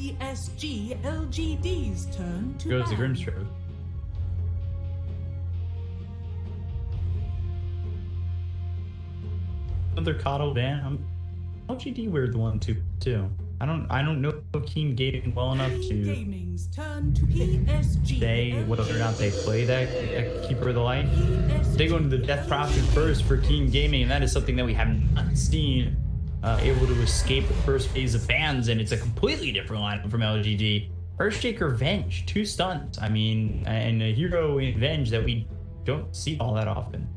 PSG.LGD's turn to Goes the ban. Grimstroke. Another Coddle ban. LGD we're the one too. I don't know Keen Gaming well enough to Gaming's turn to PSG. say whether or not they play that Keeper of the Light. They go into the Death Prophet first for Keen Gaming, and that is something that we have not seen able to escape the first phase of bans, and it's a completely different lineup from LGD. Earthshaker Venge, 2 stuns. I mean, and a hero in Venge that we don't see all that often.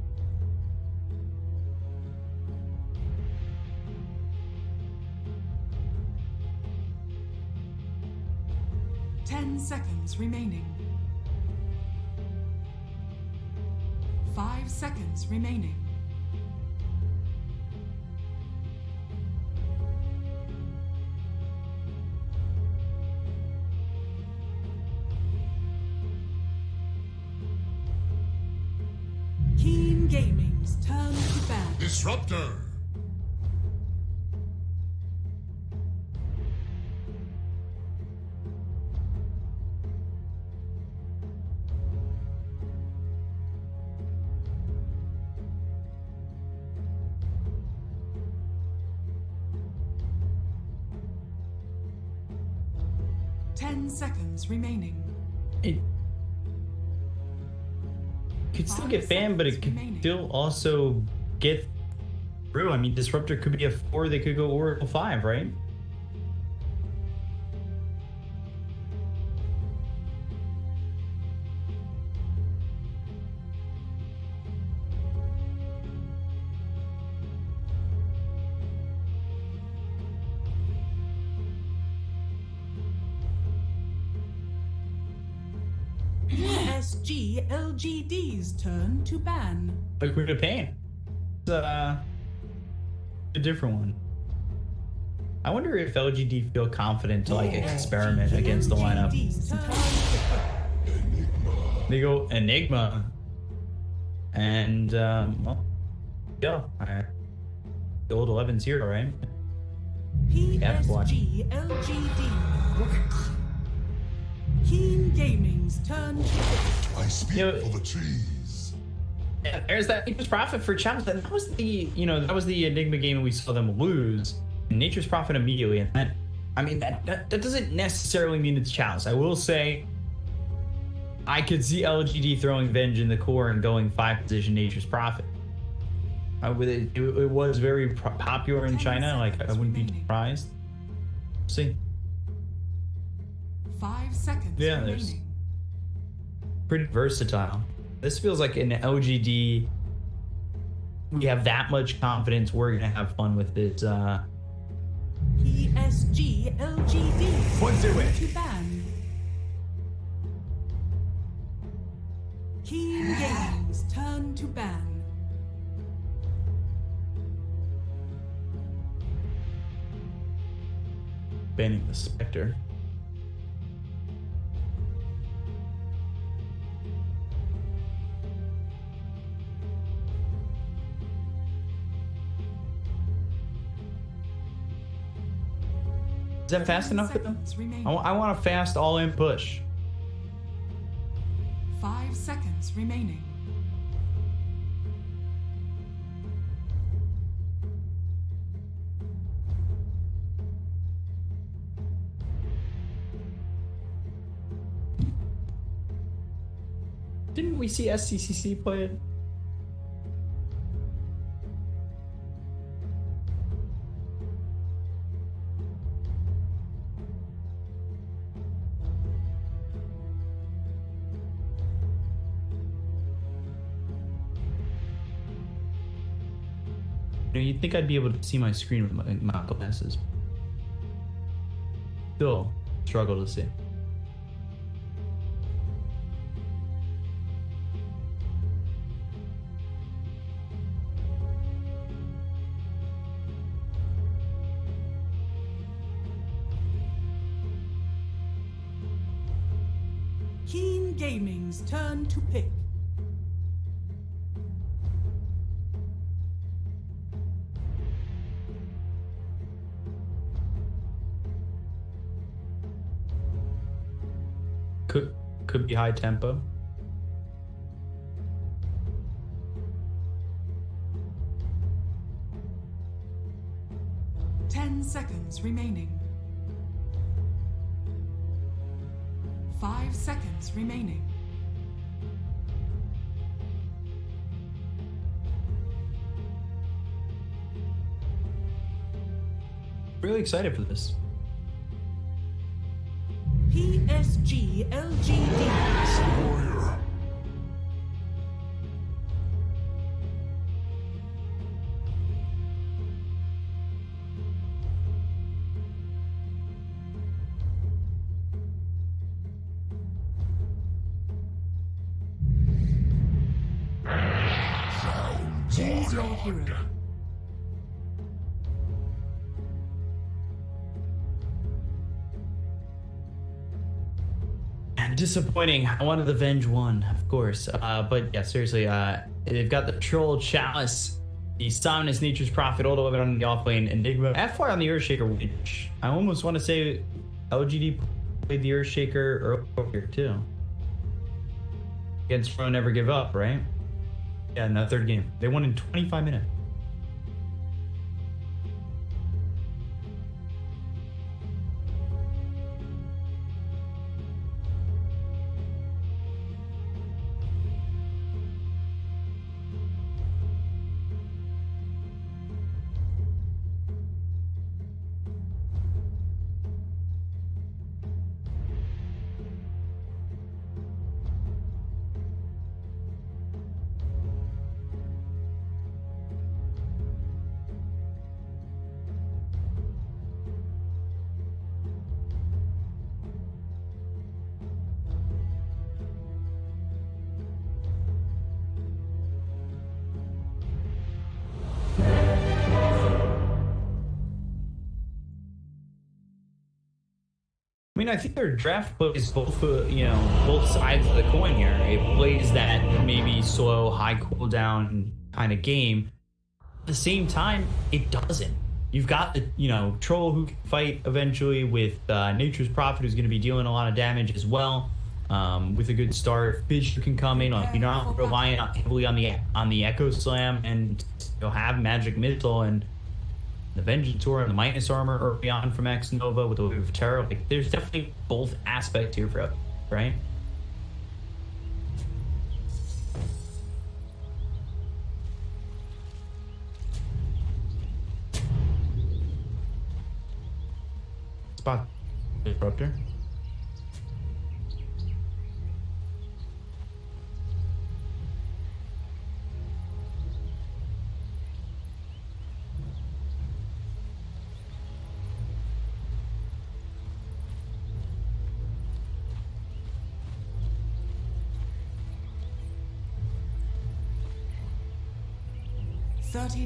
Seconds remaining. 5 seconds remaining. Keen Gaming's turn to ban. Disruptor. Seconds remaining. It could still get banned, but it could still also get through. I mean, Disruptor could be a 4, they could go Oracle 5, right? PSG.LGD's turn to ban. Liquipedia Pain. It's a different one. I wonder if LGD feel confident to like experiment against the lineup. They go Enigma, and well, yeah, the old 11's here, right? PSG.LGD. Keen Gaming's turn to I speak for the trees. Yeah, there's that Nature's Prophet for challenge. That was the that was the Enigma game we saw them lose. Nature's Prophet immediately, and that, I mean, that doesn't necessarily mean it's challenge. I will say, I could see LGD throwing Venge in the core and going 5 position Nature's Prophet. It was very popular in China. Like, I wouldn't be surprised. See. 5 seconds Yeah, there's pretty versatile. This feels like an LGD. We have that much confidence. We're gonna have fun with this. PSG.LGD to ban. Keen Gaming's turn to ban. Banning the Spectre. Is that fast enough for them? I want a fast all-in push. 5 seconds remaining. Didn't we see SCCC play it? You'd think I'd be able to see my screen with my glasses. Still struggle to see. Keen Gaming's turn to pick. Could be high tempo. Seconds remaining. 5 seconds remaining. Really excited for this. PSG.LGD. Warrior. Choose your hero. Disappointing. I wanted the Venge one, of course. But yeah, seriously, they've got the Troll Chalice, the Somnus Nature's Prophet, all the way on the offlane, Enigma, FY on the Earthshaker, which I almost want to say LGD played the Earthshaker earlier too. Against Pro Never Give Up, right? Yeah, in that third game. They won in 25 minutes. I mean, I think their draft plays both, both sides of the coin here. It plays that maybe slow, high cooldown kind of game. At the same time, it doesn't. You've got the, Troll who can fight eventually with Nature's Prophet, who's going to be dealing a lot of damage as well. With a good start, Fish can come in. You're not relying heavily on the Echo Slam, and you'll have Magic Missile and the Vengeance Tour and the Minus Armor early on from X Nova with the Wave of Terror. Like, there's definitely both aspects here for us, right? Spot Disruptor.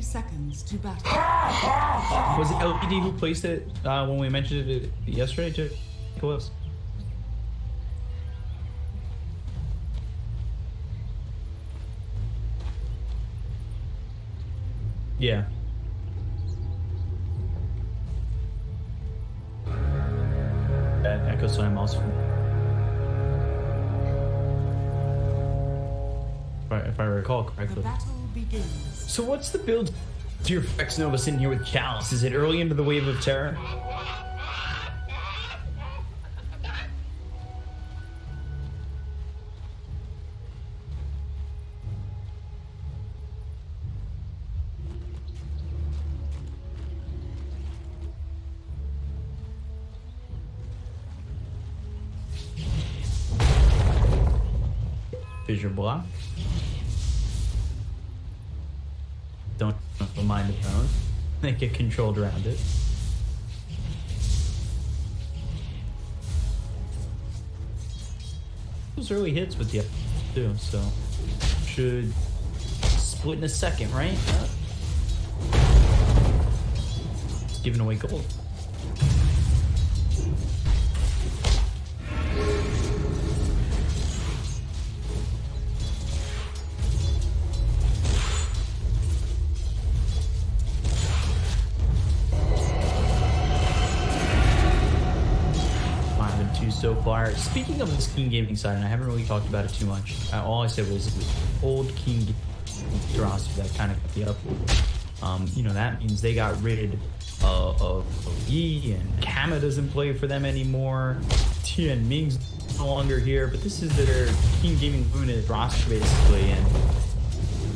Seconds to battle. Was it LGD who placed it when we mentioned it yesterday? Jake? Who else? Yeah. That Echo Slam also. If I recall correctly. The battle begins. So what's the build to your X Nova sitting here with Chalice? Is it early into the Wave of Terror? Fissure block. Don't mind the tone. They get controlled around it. Those early hits with the too, so should split in a second, right? It's giving away gold. 11-2 so far. Speaking of this Keen Gaming side, and I haven't really talked about it too much. All I said was old Keen roster that kind of got the up. You know, that means they got rid of OGA, and Kama doesn't play for them anymore. Tian Ming's no longer here, but this is their Keen Gaming Luminous roster basically. And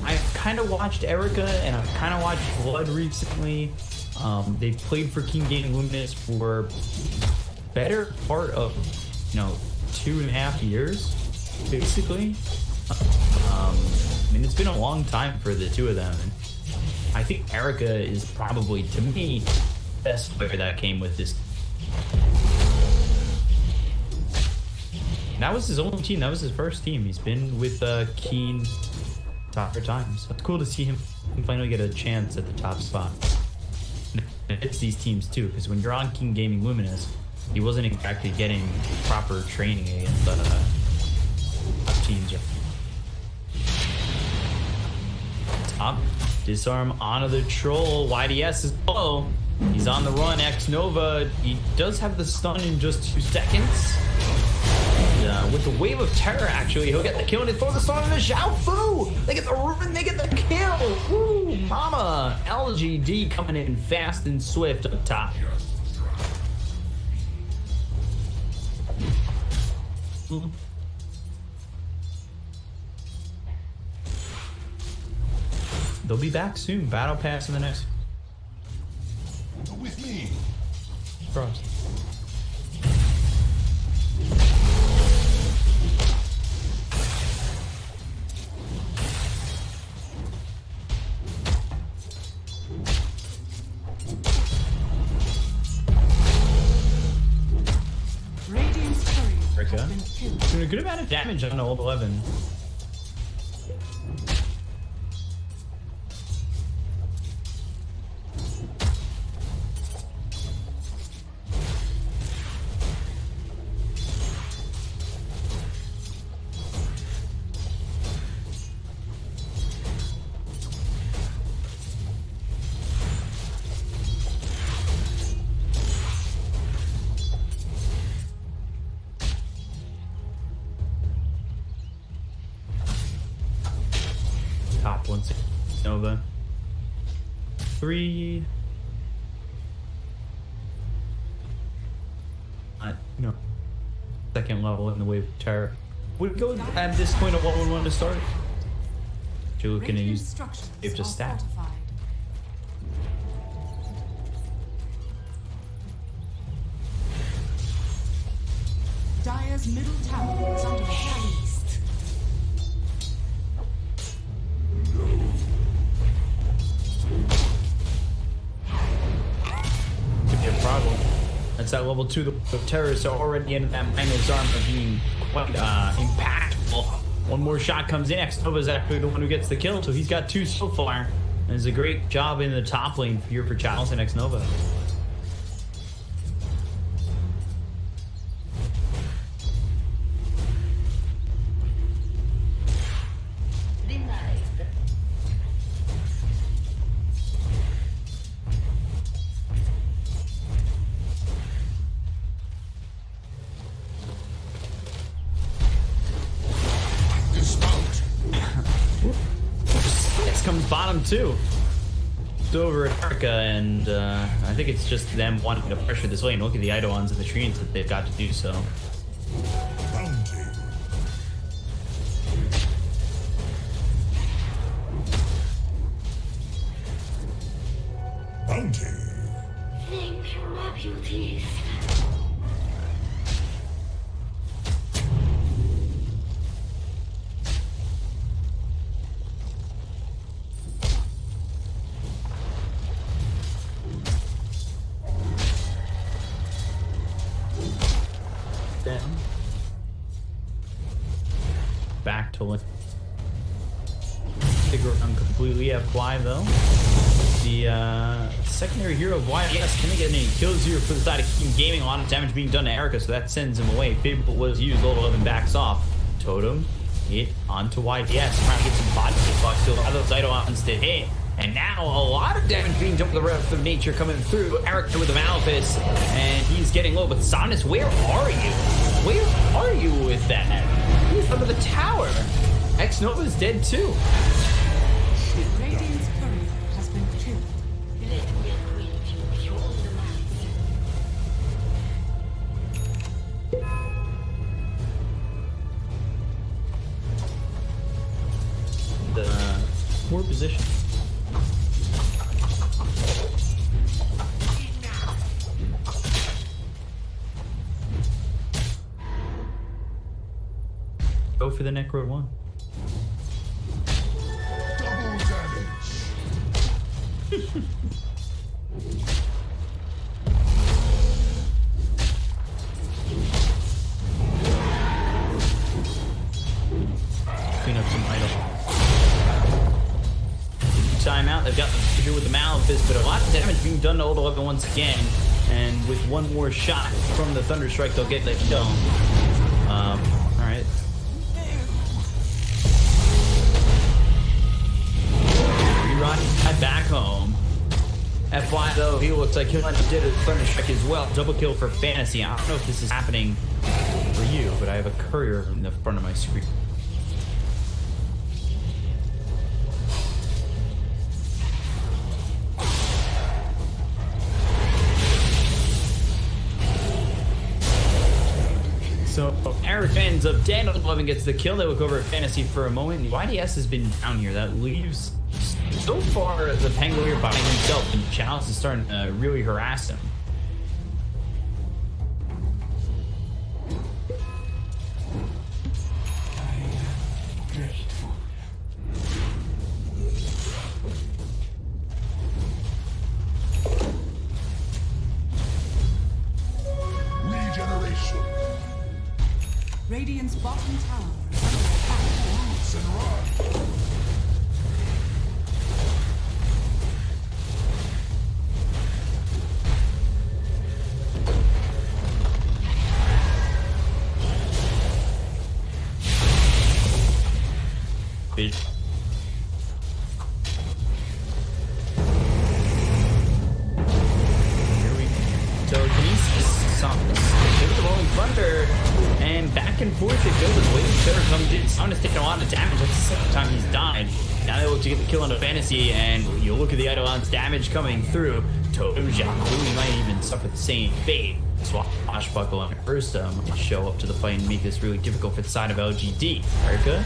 I've kind of watched Erica and I've kind of watched Blood recently. They've played for Keen Gaming Luminous for better part of, 2.5 years, basically. I mean, it's been a long time for the two of them. And I think Erica is probably, to me, the best player that came with this. That was his only team. That was his first team. He's been with Keen top for times. So it's cool to see him finally get a chance at the top spot. It's these teams too, because when you're on Keen Gaming Luminous, he wasn't exactly getting proper training against top teams. Top disarm onto the troll. YDS is low. He's on the run. X Nova. He does have the stun in just 2 seconds. And, with the wave of terror, actually, he'll get the kill and he throws the stun into Xiao Fu. They get the ruin. They get the kill. Woo, mama. LGD coming in fast and swift up top. They'll be back soon. Battle Pass in the next. With me. Frost. Radiant's courier has been killed. Doing a good amount of damage on old 11. Top 1 Nova. 3. Second level in the wave of terror. Would go at this point of 1-1 to start. You're looking to use wave to stat. Dire's middle tower is under attack. Could be a problem. That's that level 2. The terrorists are already in that minus armor being quite impactful. One more shot comes in. X Nova is actually the one who gets the kill, so he's got 2 so far. And it's a great job in the top lane here for Chalice and X Nova. Comes bottom 2. It's over at Erica, and I think it's just them wanting to pressure this lane. Look at the Eidolons and the trees that they've got to do so. Bounty. Bounty. Thank you, my beauties. Back to it. Stick around completely F5 though. The secondary hero of YDS can get any kills here for the side of Keen Gaming. A lot of damage being done to Erica, so that sends him away. Favorable was used. Old 11 backs off. Totem hit onto YDS. Trying to get some body hit bucks. Still have those Eidolons to hit. And now a lot of damage being done with the Wrath of Nature coming through. Eric with the Malefice, and he's getting low. But Sanas, where are you? Where are you with that? He's under the tower. X-Nova's dead too. Radiant's courier has been killed. The poor position. Go for the Necro one. Double damage. Clean up some idle. Timeout. They've got the here with the Malefice, but a lot of damage being done to Old 11 once again. And with one more shot from the Thunderstrike, they'll get that kill. All right. Head back home. FY though, he looks like he'll did a Thunderstrike as well. Double kill for Fantasy. I don't know if this is happening for you, but I have a courier in the front of my screen. So Eric ends up dead. 11 gets the kill. They look over at Fantasy for a moment. YDS has been down here. That leaves so far the Pangolier by himself, and Chalice is starting to really harass him. Regeneration. Radiant's bottom tower is under attack. Roots and run. Bitch. Here we go. Telekinesis. There's the Rolling Thunder. And back and forth it goes. Waiting Feather comes in. Sona's taking a lot of damage. That's the second time he's died. Now they look to get the kill on a Fantasy, and you look at the Eidolon's damage coming through. Totem Jaku might even suffer the same fate. Swashbuckle and Ursa might show up to the fight and make this really difficult for the side of LGD. Erica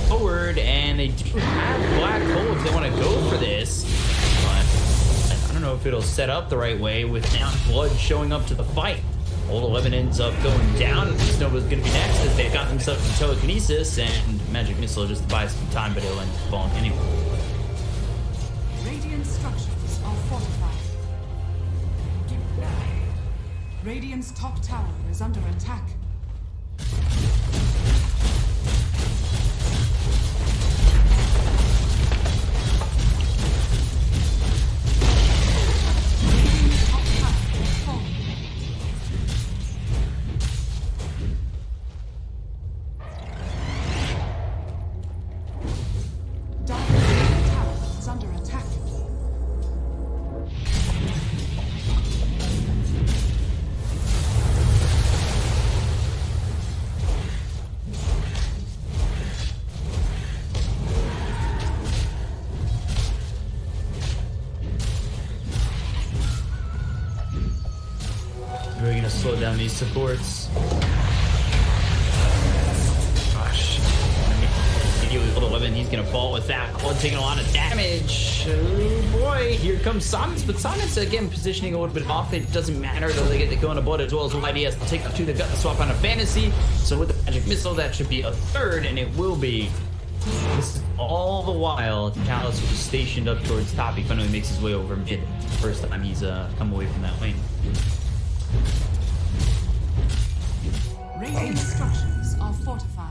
forward, and they do have Black Hole if they want to go for this. But I don't know if it'll set up the right way with now Blood showing up to the fight. Old 11 ends up going down, and Nova's going to be next as they've got themselves some Telekinesis and Magic Missile just to buy some time, but it'll end up falling anyway. Radiant structures are fortified. Radiant's top tower is under attack. Radiant's top tower is falling. Dire's tower is under attack. We're gonna slow down these supports. Gosh. Old 11, he's gonna fall with that. Blood taking a lot of damage. Oh boy, here comes Sanas, but Sanas again positioning a little bit off. It doesn't matter though, they get the kill on a Blood as well as YDS. They'll take the two, they've got the swap on a Fantasy. So with the Magic Missile, that should be a third, and it will be. This is all the while Chalice was stationed up towards top. He finally makes his way over mid. First time he's come away from that lane. Radiant structures are fortified.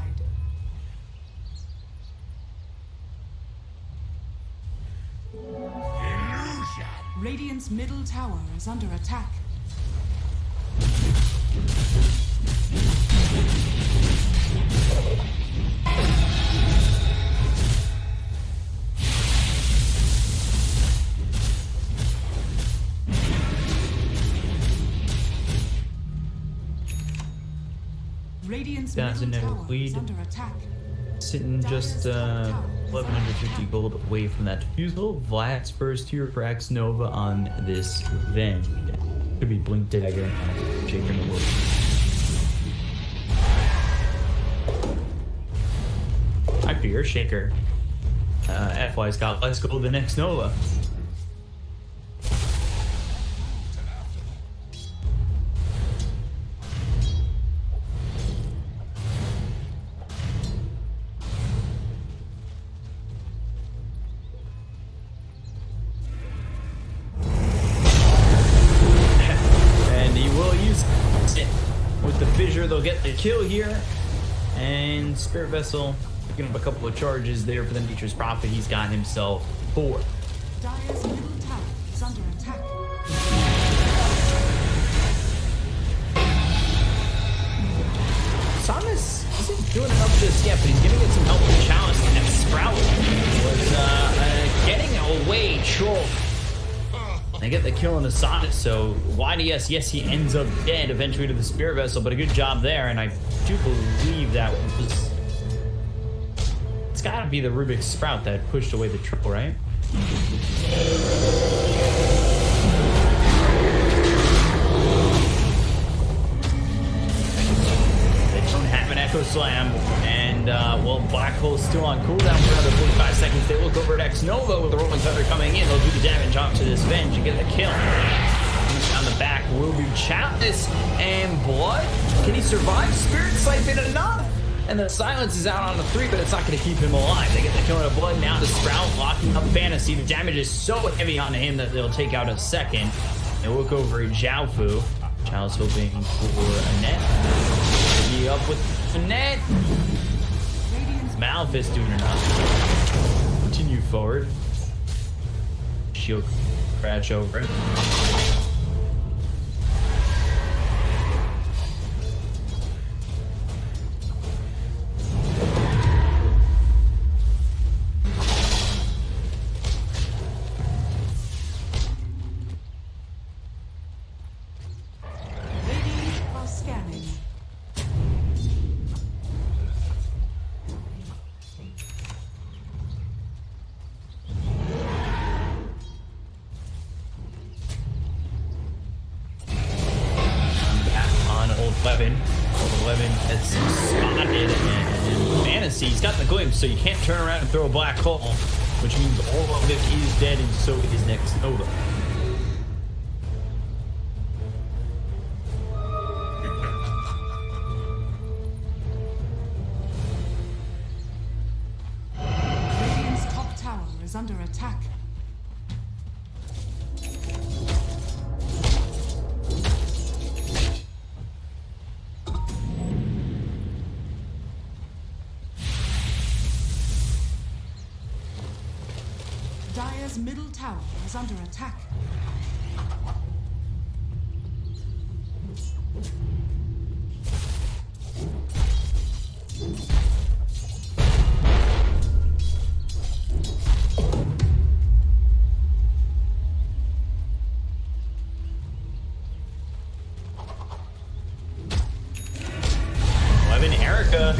Radiant's middle tower is under attack. Radiant's That's a middle net tower lead. is under attack. Sitting just 1150 gold away from that defusal. Vlad's first tier for X Nova on this event. Could be Blink Dagger and Shaker in the world. HyperX Shaker. FY's got less gold than X Nova. With the fissure, they'll get the kill here. And Spirit Vessel picking up a couple of charges there for the Nature's Prophet. He's got himself 4. Dire's middle tower is under attack. Samus isn't doing enough just yet, but he's gonna get some help with Chalice. And that Sprout was getting away Troll. They get the kill on the Samus, so YDS, yes, he ends up dead eventually to the Spirit Vessel, but a good job there, and I do believe that was... It's gotta be the Rubik's Sprout that pushed away the Troll, right? They don't have an Echo Slam, and, well, Black Hole's still on cooldown for another 45 seconds. They look over at X Nova with the Rolling Thunder coming in. They'll do the damage onto this Venge and get the kill. On the back will be Chalice and Blood. Can he survive? Spirit Siphon enough? And the silence is out on the 3, but it's not going to keep him alive. They get the kill on Blood. Now the Sprout locking up Fantasy. The damage is so heavy on him that they'll take out a second. They look over at Zhaofu. Chalice hoping for a net. He up with a net. Malphite doing enough. Continue forward. Shield crash over it. Radiant are scanning. Weapon. 11 that's spotted, and Fantasy, he's got the glimpse, so you can't turn around and throw a black hole, which means all of it is dead, and so is next Nova. Radiant's top tower is under attack. Dire's middle tower is under attack. Erica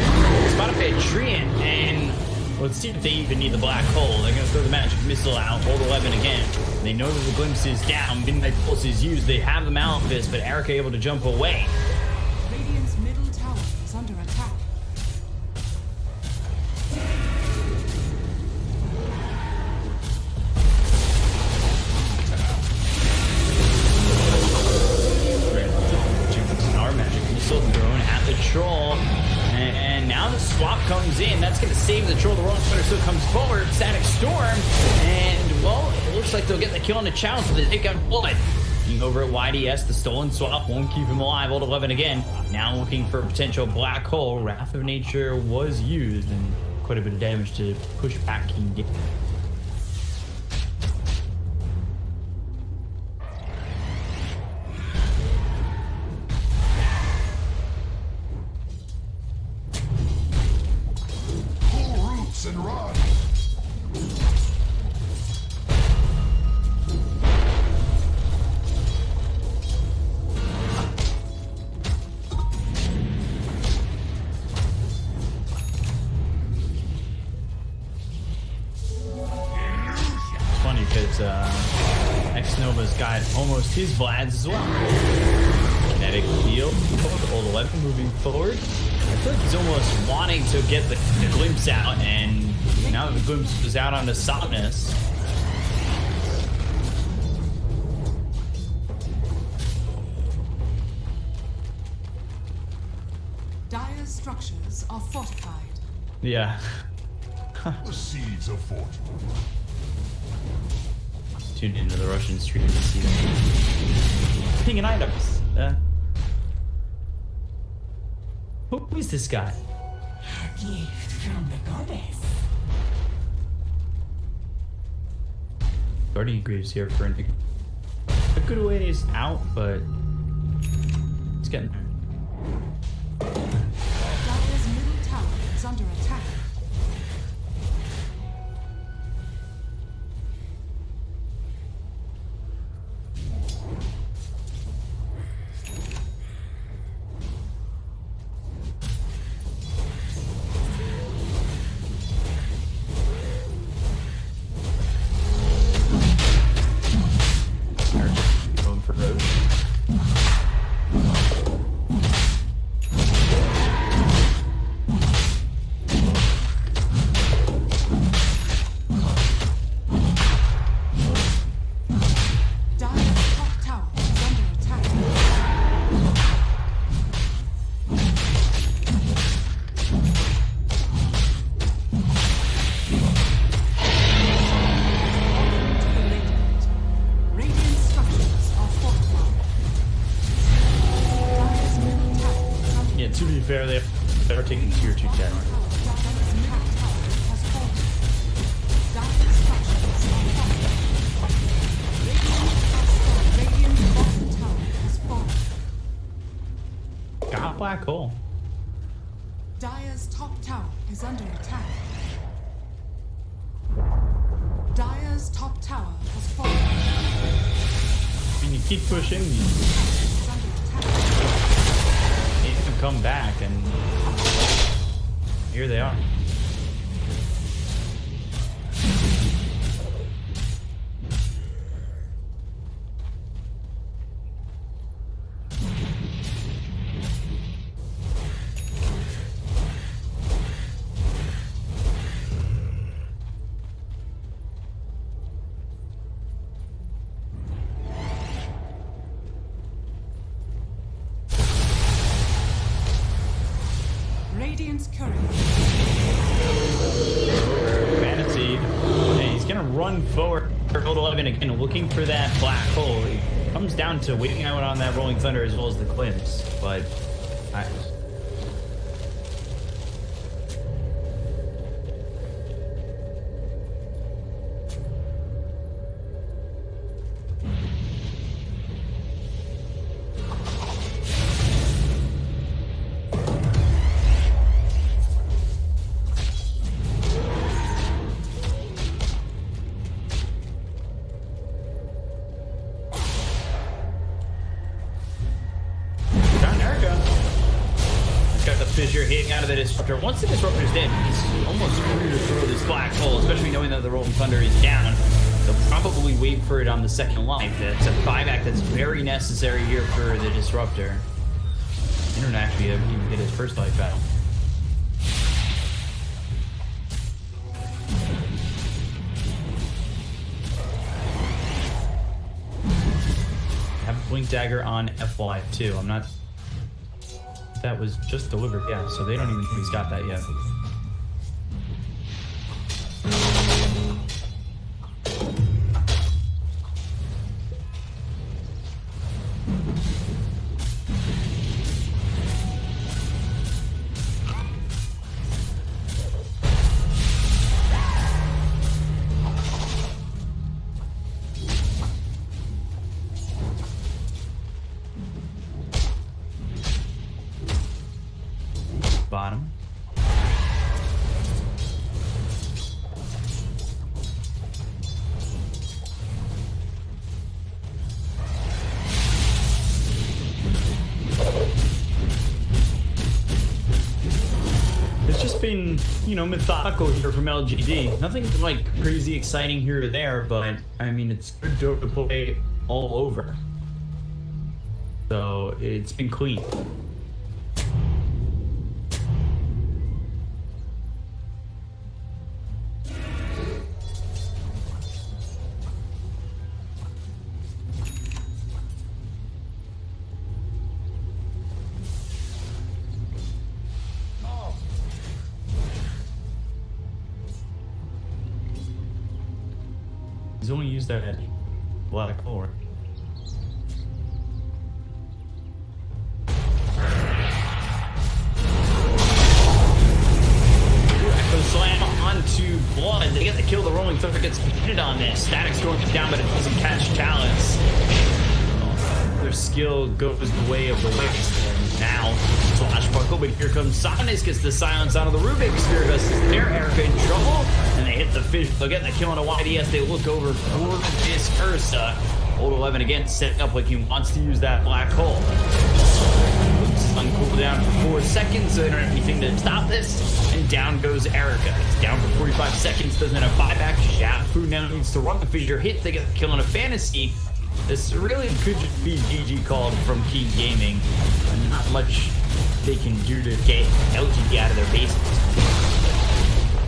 spotted by a Treant, and let's see if they even need the black hole. They're going to throw the magic missile out, hold 11 again. They know that the glimpse is down, Midnight Pulse is used, they have the Malphite, but Erica able to jump away. Radiant's middle tower is under attack. Our magic missile thrown at the Troll. And now the swap comes in. That's going to save the Troll. The Rolling Thunder still comes forward. Static Storm. And, well, it looks like they'll get the kill on the challenge, but they take out Blood. Looking over at YDS, the stolen swap won't keep him alive. Old 11 again. Now looking for a potential black hole. Wrath of Nature was used, and quite a bit of damage to push back King Gaming. And run. X-Nova's got almost his Vlads as well. Kinetic field. Old 11 moving forward. I feel like he's almost wanting to get the glimpse out, and now that the glimpse is out onto Somnus. Dire's structures are fortified. Yeah. The seeds of fortune. Tuned into the Russian stream to see them. Pinging items. Who is this guy? A gift from the goddess. Guardian Greaves here for a good ways out, but it's getting there. Dire's middle tower is under attack. Going for Roach. Dire's top tower is under attack. To the radiant. Radiant structures are fortified. Dire's middle tower is under Yeah, to be fair, they're taking tier 2 tower. Dire's middle tower has fallen. Dire's structures are fortified. Radiant bottom tower has fallen. Got black hole. Dire's top tower is under attack. Dire's top tower has fallen. I mean, you keep pushing, you Is under attack. need to come back, and here they are. Radiant's courier. Fantasy. Hey, he's gonna run forward for Gold 11 again, looking for that black hole. It comes down to waiting out on that Rolling Thunder as well as the glimpse, but Fissure hitting out of the Disruptor. Once the Disruptor's dead, he's almost free to throw this black hole, especially knowing that the Rolling Thunder is down. They'll probably wait for it on the second life. That's a buyback that's very necessary here for the Disruptor. Internet actually even hit his first life battle. I have a Blink Dagger on FY too. I'm not... That was just delivered, yeah, so they don't even think he's got that yet. Bottom. It's just been, you know, methodical here from LGD. Nothing like crazy exciting here or there, but I mean, it's good Dota to play all over. So it's been clean. He's only used that at black hole. Echo slam onto Blood. They get the kill. The rolling thunder gets hit on this. Static Storm is down, but it doesn't catch Chalice. Their skill goes the way of the Wicks. And now, Swashbuckle, but here comes Sinus, gets the silence out of the Rubik. Spirit Gust is there. Erica in trouble. And they hit the fish. They'll get the kill on a YDS. They look over for this Ursa. Old 11 again, setting up like he wants to use that black hole. On cooldown for 4 seconds, so they don't have anything to stop this. And down goes Erica. It's down for 45 seconds, doesn't have buyback. Shafu now needs to run the fissure hit. They get the kill on a fantasy. This really could just be GG called from Keen Gaming. And not much they can do to get LGD out of their base.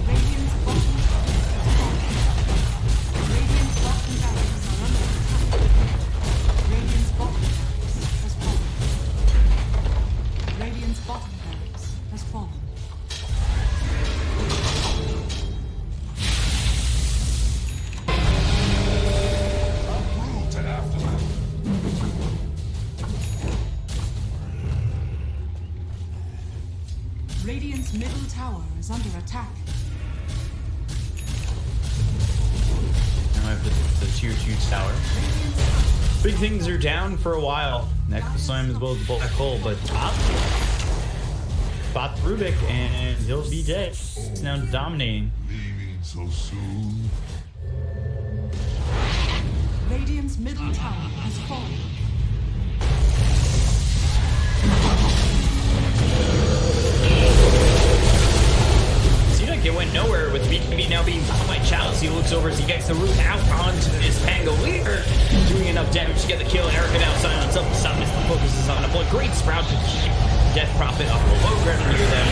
Radiant's bottom Radiant's bottom barracks are under attack. Radiant's bottom barracks has fallen. Radiant's bottom barracks has fallen. Brutal aftermath. Radiant's middle tower is under attack. Now I have the tier 2 tower. Big things are down for a while. Echo Slam as well as the black hole, but top bought Rubik and he'll be dead. It's now dominating. Leaving so soon. Radiant's middle tower has fallen. Seemed like it went nowhere with BKB now being caught by Chalice. He looks over as he gets the root out onto this Pangolier, doing enough damage to get the kill. Erica now silence up. Silence focuses on a blood. Great Sprout to keep Death Prophet up below ground near them.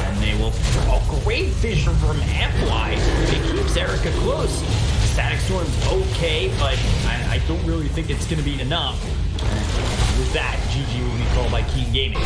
And they will. Oh, great Fissure from Amplify. It keeps Erica close. Static Storm's okay, but I don't really think it's going to be enough. And with that, GG will be called by Keen Gaming.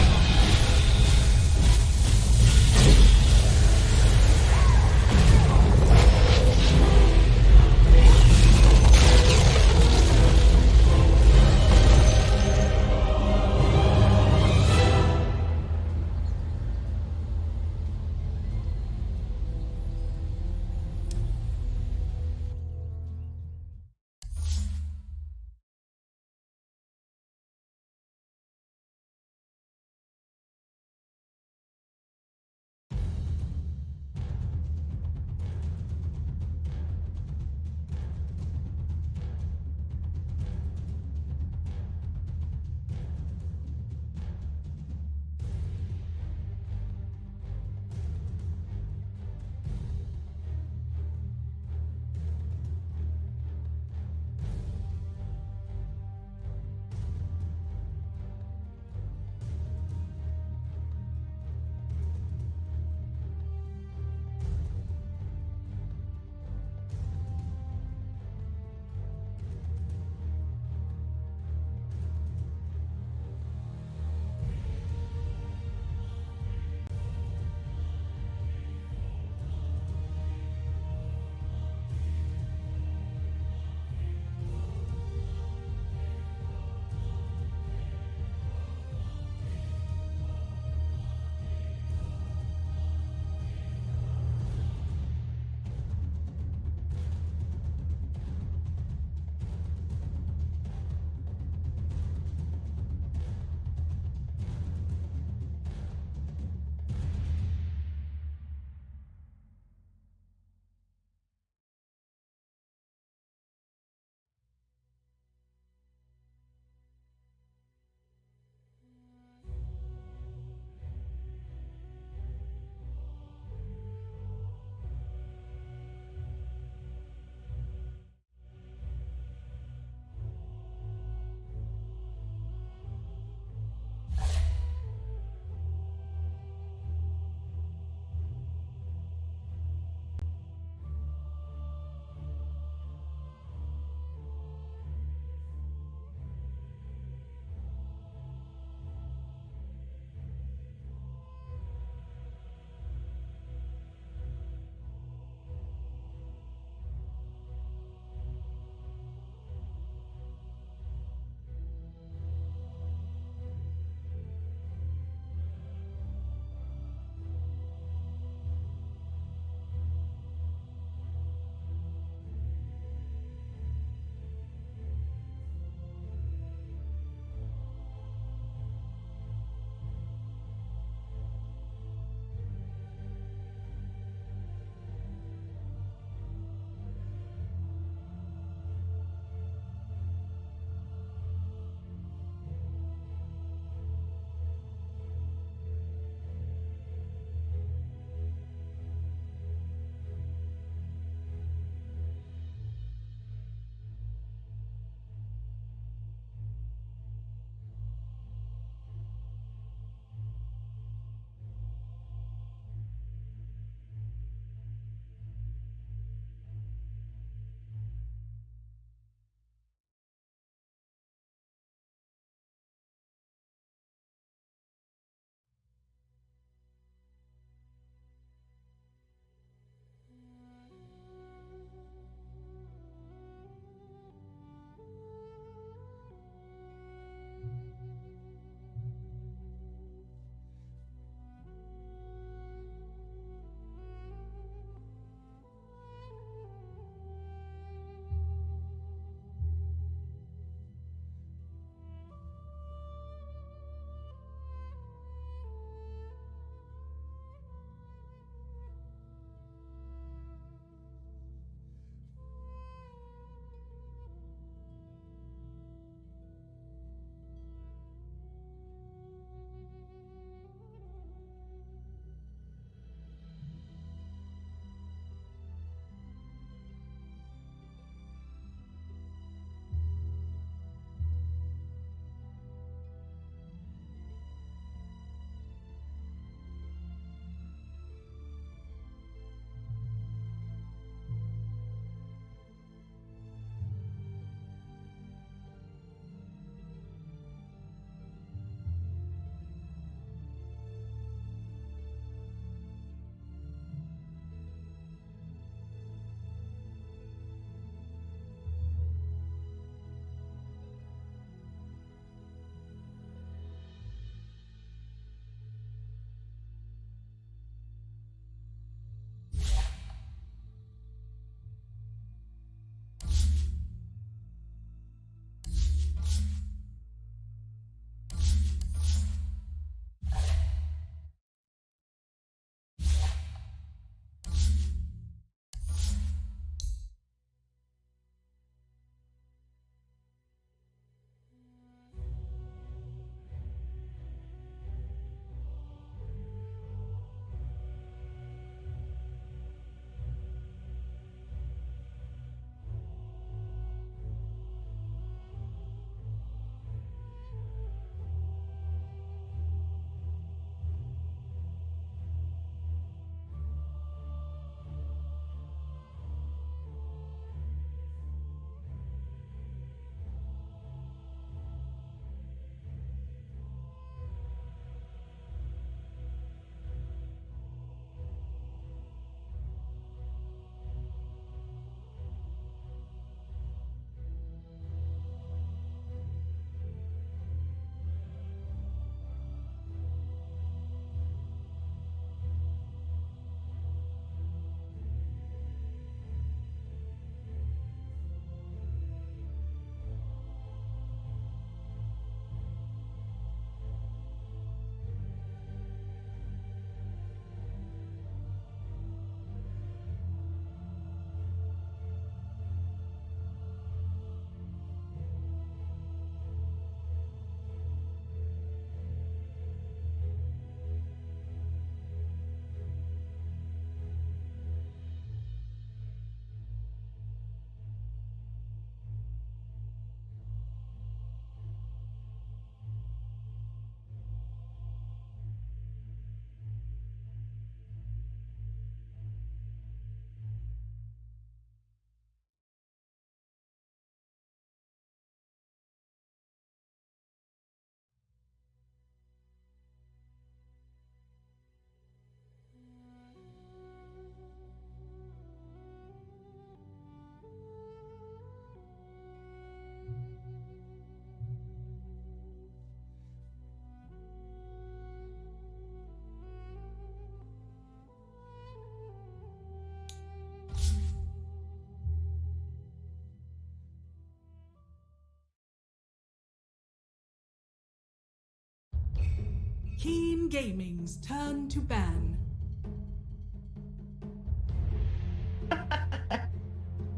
Keen Gaming's turn to ban.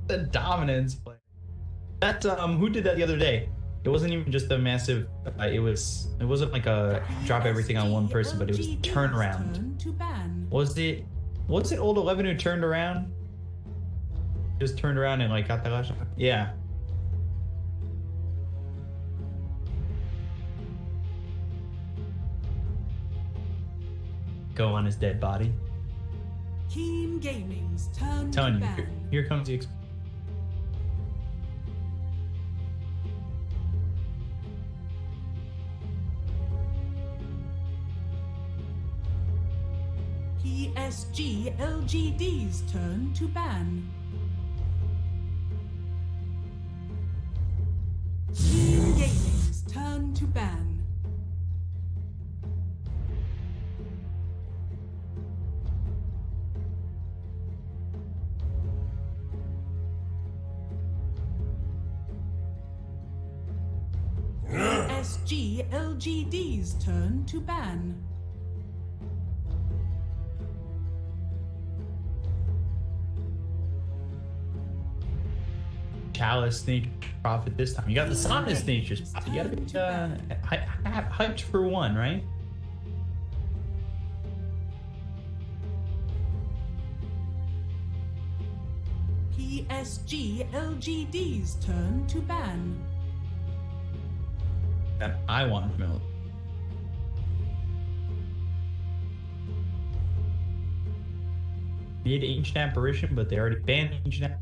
The dominance play. That who did that the other day? It wasn't even just a massive. It wasn't like a drop everything on one person, but it was turnaround. Turn to ban. Was it old 11 who turned around? Just turned around and like got the last. Yeah. Go on his dead body. Keen Gaming's turn to Telling you, ban. here comes the. PSG.LGD's turn to ban. Keen Gaming's turn to ban. PSG.LGD's turn to ban. Chalice nature profit this time. You got the Sonis nature's profit. You gotta be hyped for one, right? PSG.LGD's turn to ban. That I want milk. Mid ancient apparition, but they already banned ancient.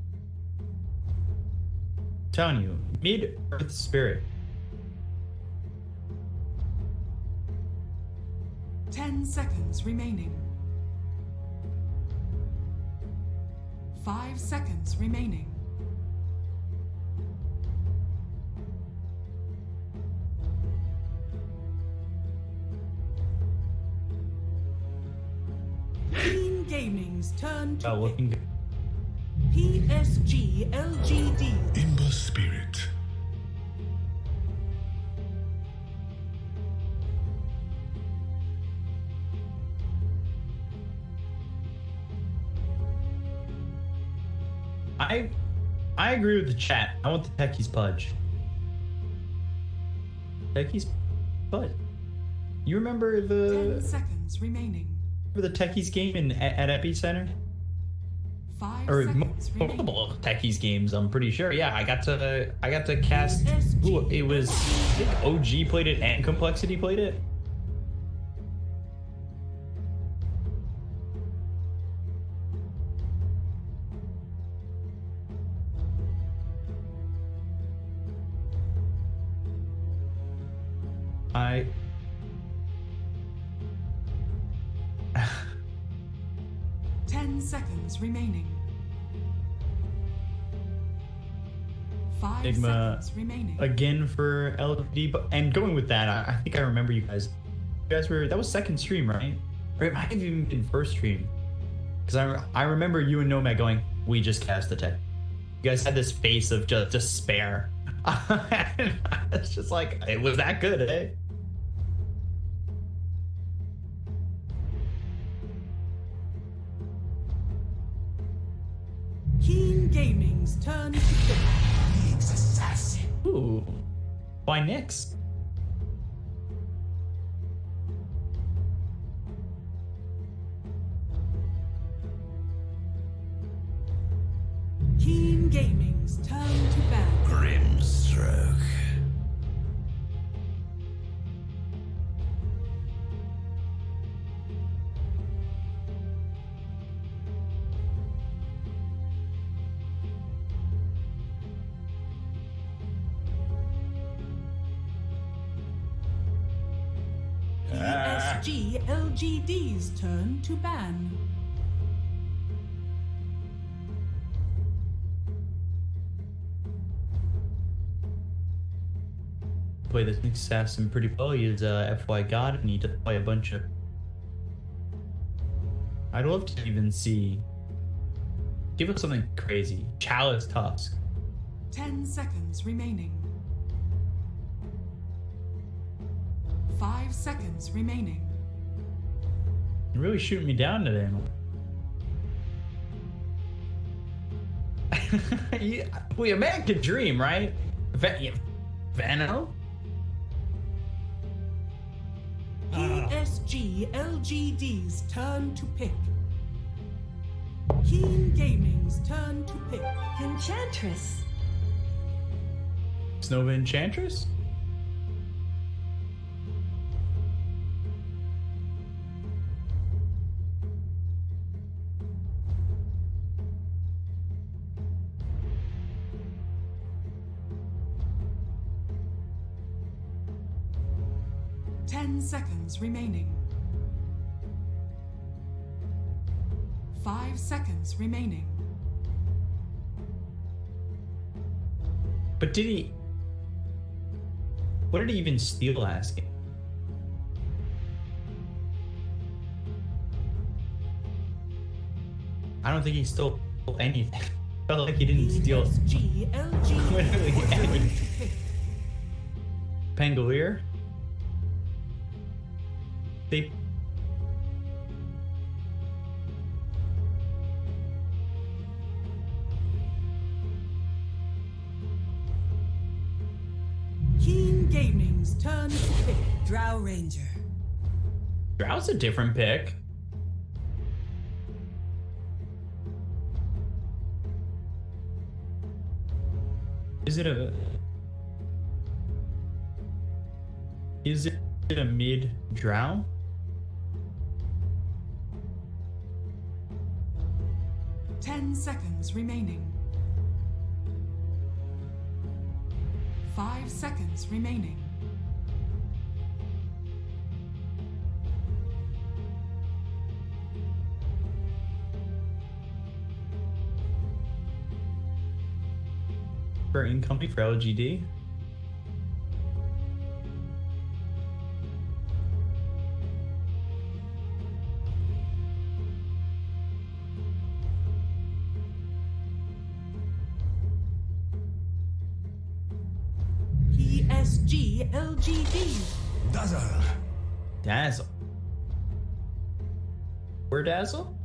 Telling you, mid earth spirit. 10 seconds remaining. 5 seconds remaining. Keen Gaming's turn to Looking good. PSG.LGD. Imba spirit. I agree with the chat. I want the techies pudge. Techies pudge. You remember 10 the seconds remaining. techies game at Epicenter? 5 Or seconds remaining. multiple techies games, I'm pretty sure. Yeah, I got to cast. Ooh, it was I think OG played it and Complexity played it. I 10 seconds remaining. 5 Enigma seconds remaining. again for LGD, but and going with that, I think I remember you guys. You guys were that was second stream, right? Or it might have even been first stream, because I remember you and Nomad going, "We just cast the tech." You guys had this face of just despair. It's just like it was that good, eh? Keen Gaming's turn to pick. Needs assassin. Ooh, why next? Keen Gaming's turn to ban. Grimstroke. PSG.LGD's turn to ban. Play this next assassin pretty well. He is FY God and need to play a bunch of. I'd love to even see. Give us something crazy. Chalice Tusk. 10 seconds remaining. 5 seconds remaining. really shooting me down today, man. Yeah, well, a man could dream, right? Vano? PSG.LGD's turn to pick. Keen Gaming's turn to pick. Enchantress. Snova Enchantress? Seconds remaining. 5 seconds remaining. But did he... What did he even steal last game? I don't think he stole anything. Felt like he didn't steal literally anything. Pangolier? They... Keen Gaming's turn to pick. Drow Ranger. Drow's a different pick. Is it a... Is it a mid Drow? Seconds remaining. 5 seconds remaining. For incoming for LGD? PSG.LGD. Dazzle. Dazzle. Where Dazzle?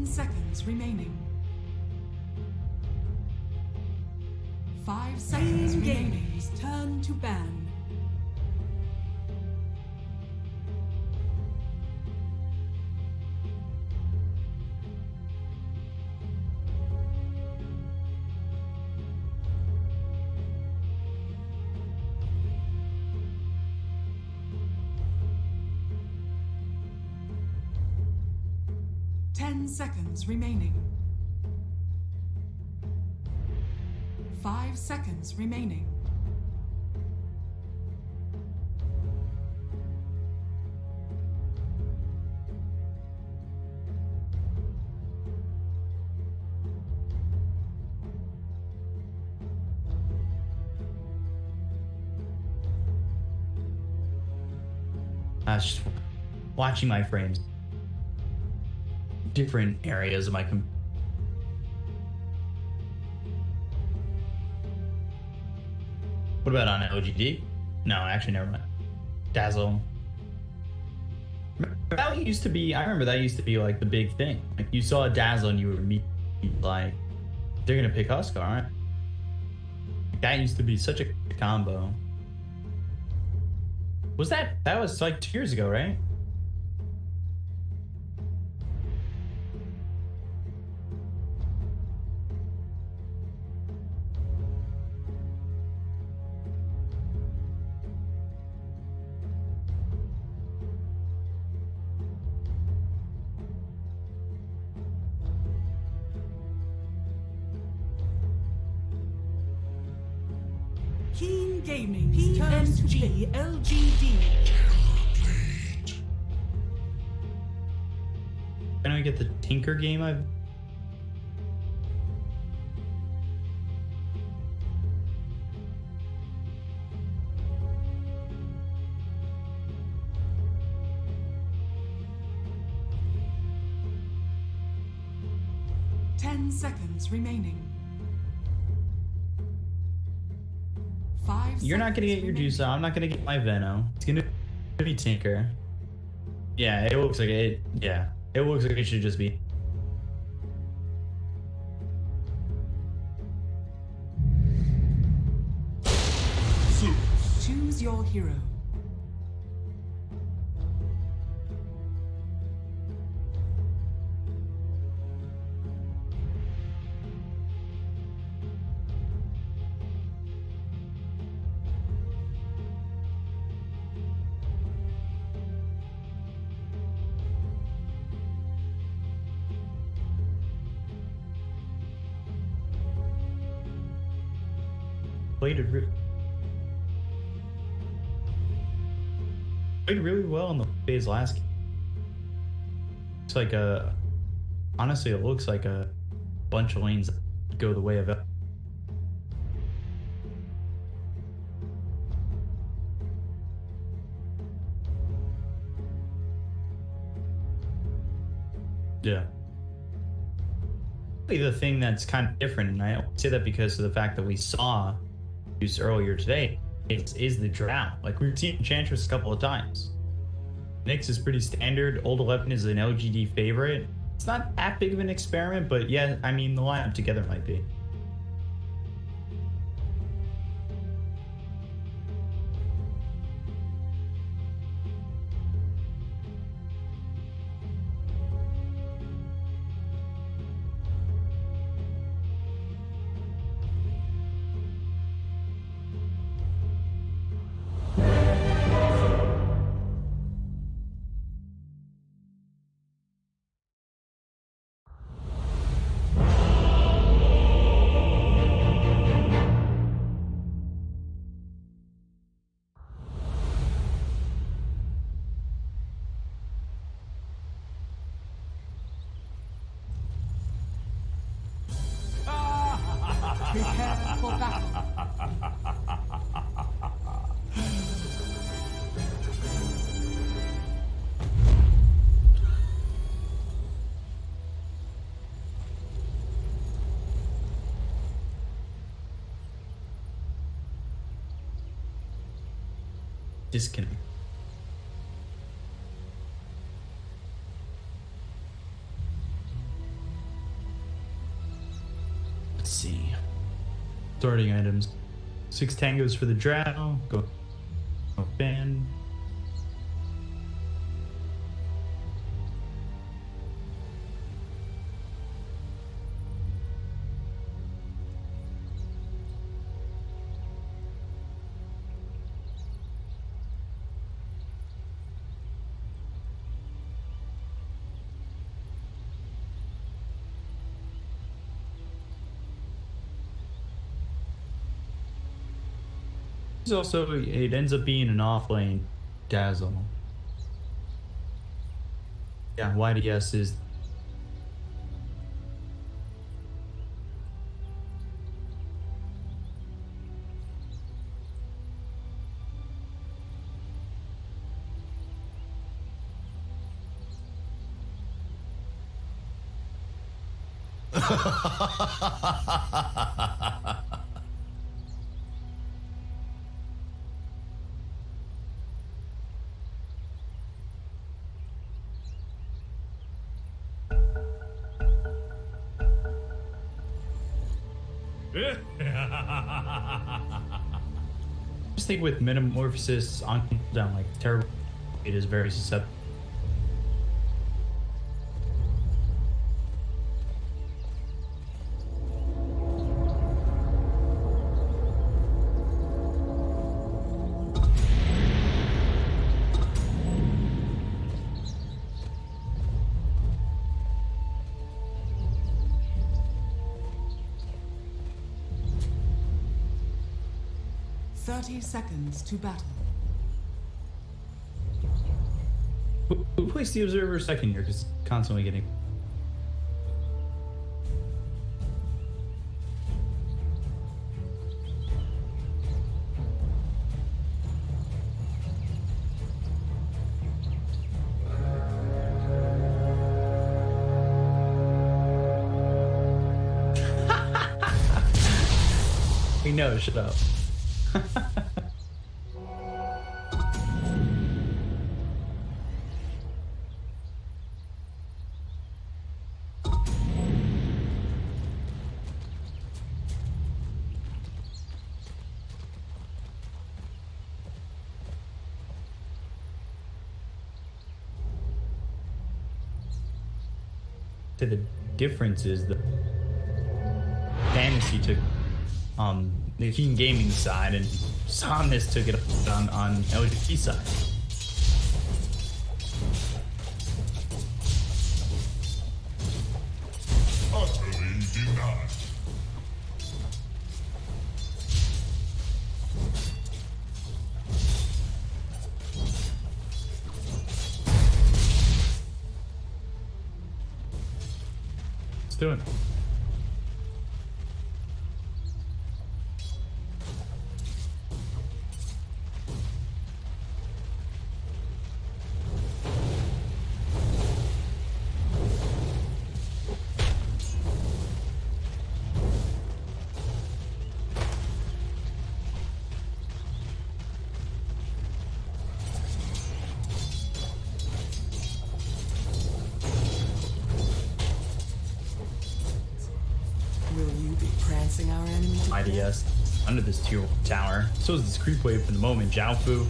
Seconds remaining. 5 Keen seconds remaining. Gaming's turn to ban. Seconds remaining. 5 seconds remaining. I was just watching my frames. Different areas of my What about on OGD? No, actually, never mind. Dazzle. That used to be, I remember that used to be like the big thing. Like you saw a Dazzle and you would be like, they're gonna pick Huskar, aren't they? That used to be such a combo. That was like 2 years ago, right? Keen Gaming's turn to pick. PSG.LGD. Can I get the Tinker game? I've 10 seconds remaining. 5 You're not gonna seconds get your remaining. juice out. I'm not gonna get my Veno. It's gonna be Tinker. Yeah, it looks like it. Yeah, it looks like it should just be. Choose your hero. Played really well in the phase last game. It's like a, honestly, it looks like a bunch of lanes that go the way of it. Yeah. The thing that's kind of different, and I say that because of the fact that we saw use earlier today, is the drought. Like, we've seen Enchantress a couple of times. Nyx is pretty standard. Old 11 is an LGD favorite. It's not that big of an experiment, but yeah, I mean, the lineup together might be. Prepare for battle. Disconnect. Let's see. Starting items. 6 tangos for the drow. Go fan. Also, it ends up being an off lane dazzle. Yeah, YDS is. Just think with Metamorphosis on down, like terrible, it is very susceptible. Seconds to battle. Who placed the observer second here? Because constantly getting. We know, shut up. The difference is the fantasy took the King Gaming side and Somnus took it on LGD side. Utterly denied. Let's do it. Will you be prancing our enemy to death? IDS under this tier tower. So is this creep wave for the moment. Jiaofu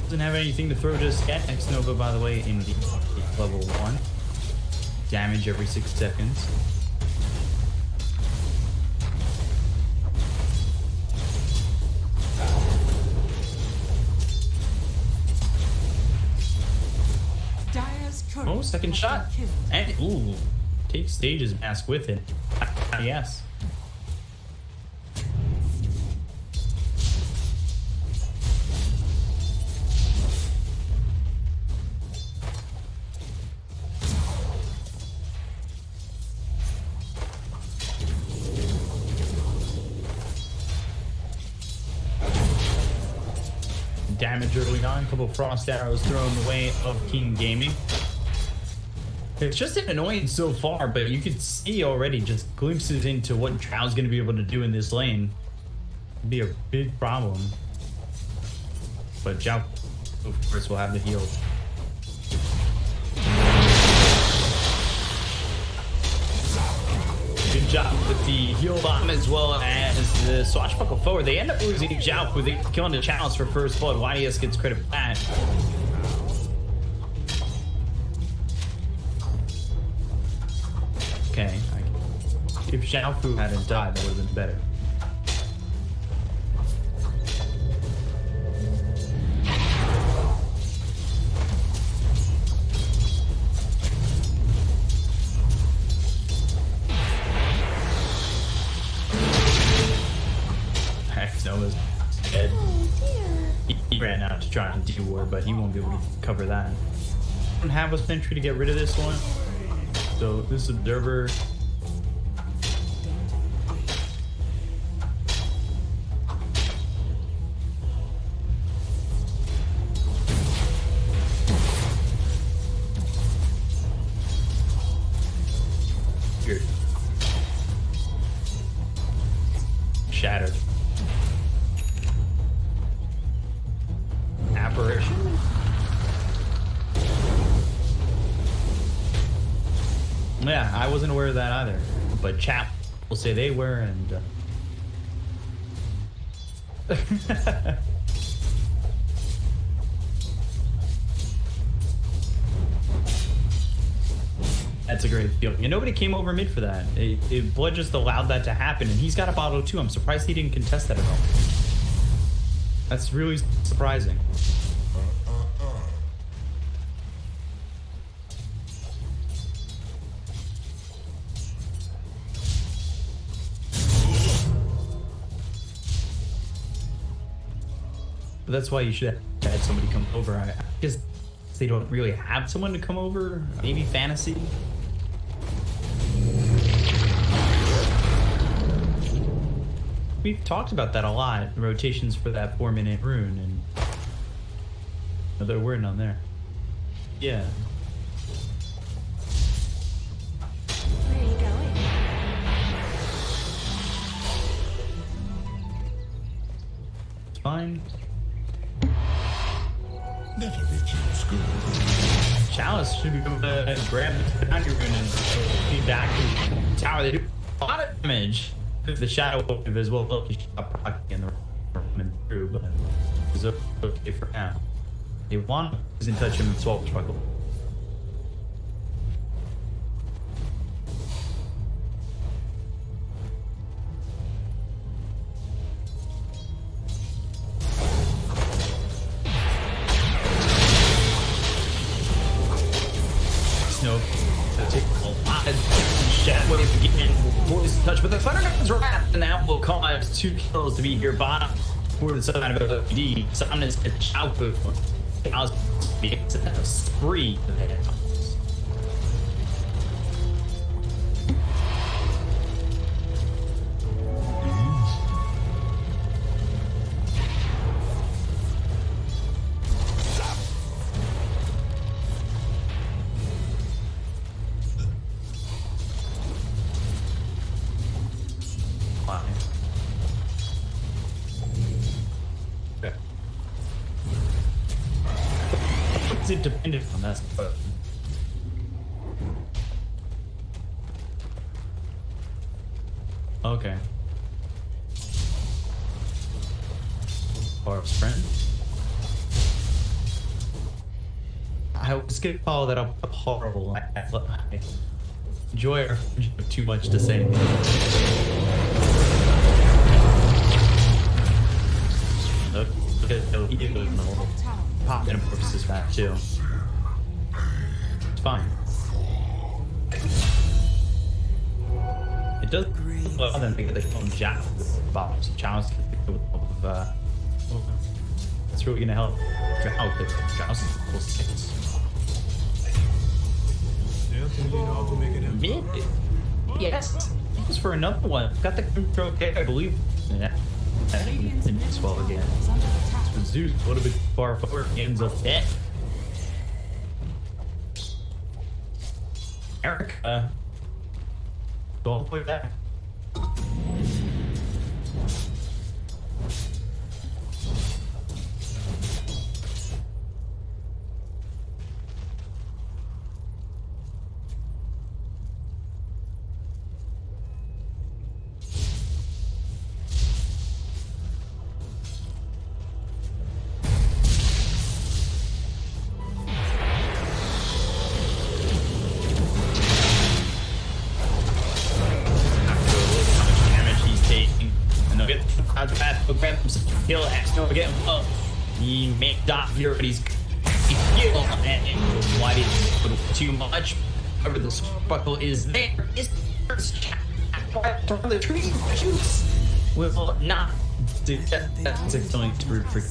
doesn't have anything to throw just yet. X Nova, by the way, in the level 1. Damage every 6 seconds. Dire's turret Oh, second has shot. been killed. And, ooh, take stages mask with it. Yes. Damage early on, a couple of frost arrows thrown the way of King Gaming. It's just an annoyance so far, but you could see already just glimpses into what Drow's going to be able to do in this lane. It'd be a big problem. But Zhao, of course, will have the heal. Good job with the heal bomb as well as the swashbuckle forward. They end up losing Zhao with it killing the challenge for first blood. YDS gets credit for that. Okay, if Xiaofu hadn't died, that would have been better. Heck, Noah's dead. He ran out to try and D-war, but he won't be able to cover that. I don't have a sentry to get rid of this one. So this observer. Weird. Shattered. Apparition. Yeah, I wasn't aware of that either, but chat will say they were, and that's a great feeling. And nobody came over mid for that. Blood just allowed that to happen, and he's got a bottle too. I'm surprised he didn't contest that at all. That's really surprising. But that's why you should have had somebody come over. I guess they don't really have someone to come over. Maybe fantasy. We've talked about that a lot. Rotations for that 4-minute rune, and no, there were none there. Yeah. Where are you going? fine. Never reach your school. Chalice should be able to grab the boundary rune and be back to the tower. They do a lot of damage. The shadow wave as well. Look, he shot proccing in the room through, but it's okay for now. They want to touch him and swap struggle. Snow take a lot of shadow wave to get in poison touch, but the thunder guns are wrapped, and that will cause 2 kills to be here bottom for the side of OGA. Somnus and Chaupu. Chalice be a spree. It depended on that. Okay. Or sprint. I was gonna follow that up with horrible. I enjoy our friendship too much to say. Look at he did go in the hole. Pop and of course this back too. It's fine. It does well then think that they call him Jack bombs. Chalice with that's really gonna help. Chalice is cool 6. Mid? Yes. Just for another one. Got the control okay, I believe. Yeah. And as well again. So Zeus a little bit far forward, ends up dead. Eric, go all the way back. Kill X, no, get him up. He made Dot here, but he's kill and why did he put too much? However, the sparkle is there. Is the tree shoots will not do that. That's a killing through for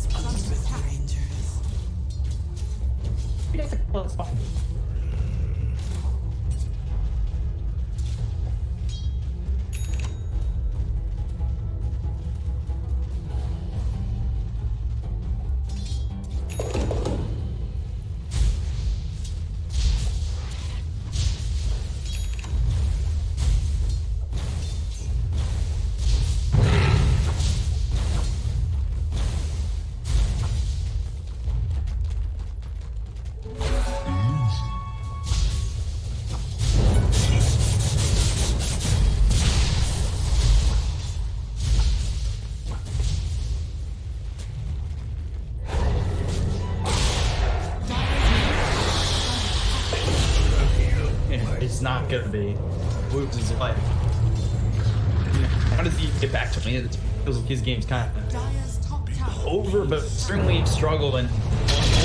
It's not gonna be. Woods is like, how does he get back to me? It feels like his game's kind of over, but certainly struggle and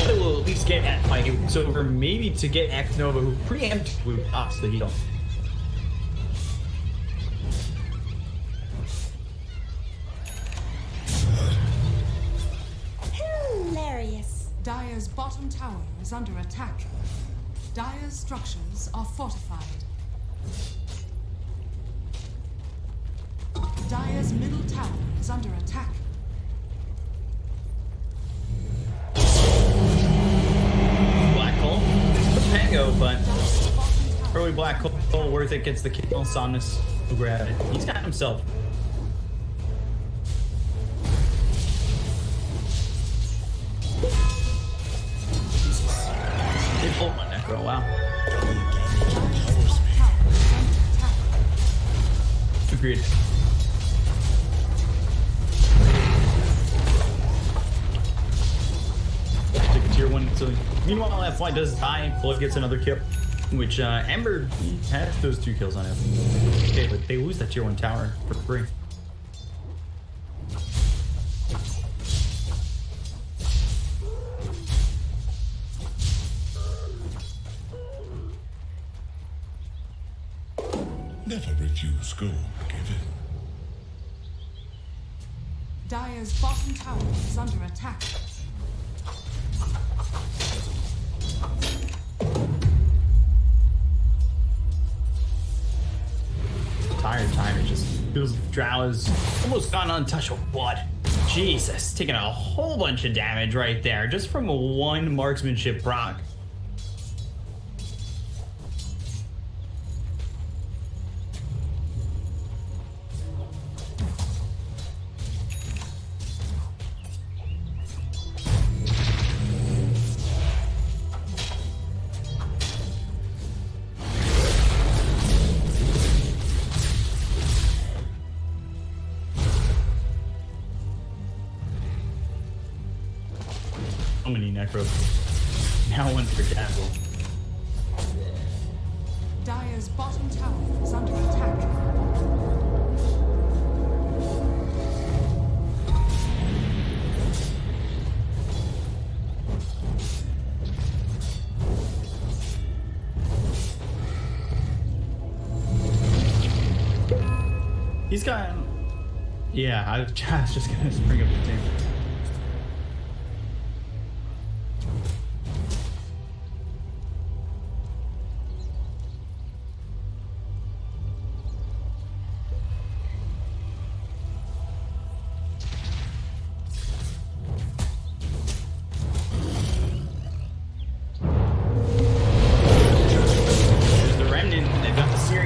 will at least get at my it's over. Maybe to get Nova, who preemptively pops the heal. Hilarious. Dire's bottom tower is under attack. Dire's structures are fortified. Dire's middle tower is under attack. Black hole. Pango, but early black hole worth it, gets the kill. Somnus will grab it. He's got himself. necro. Wow. Double damage and power speed. Tower is under attack. Agreed. Take a tier 1. So meanwhile, FY does die. Flood gets another kill, which Ember he has those 2 kills on him. Okay, but they lose that tier 1 tower for free. Never refuse gold given. Dire's bottom tower is under attack. Tired time, it just feels Drow is almost gone untouchable. What? Jesus, taking a whole bunch of damage right there just from a 1 marksmanship proc. So many necros. Now 1 for Dazzle. Dire's bottom tower is under attack. He's got... Yeah, I was just gonna bring up the team.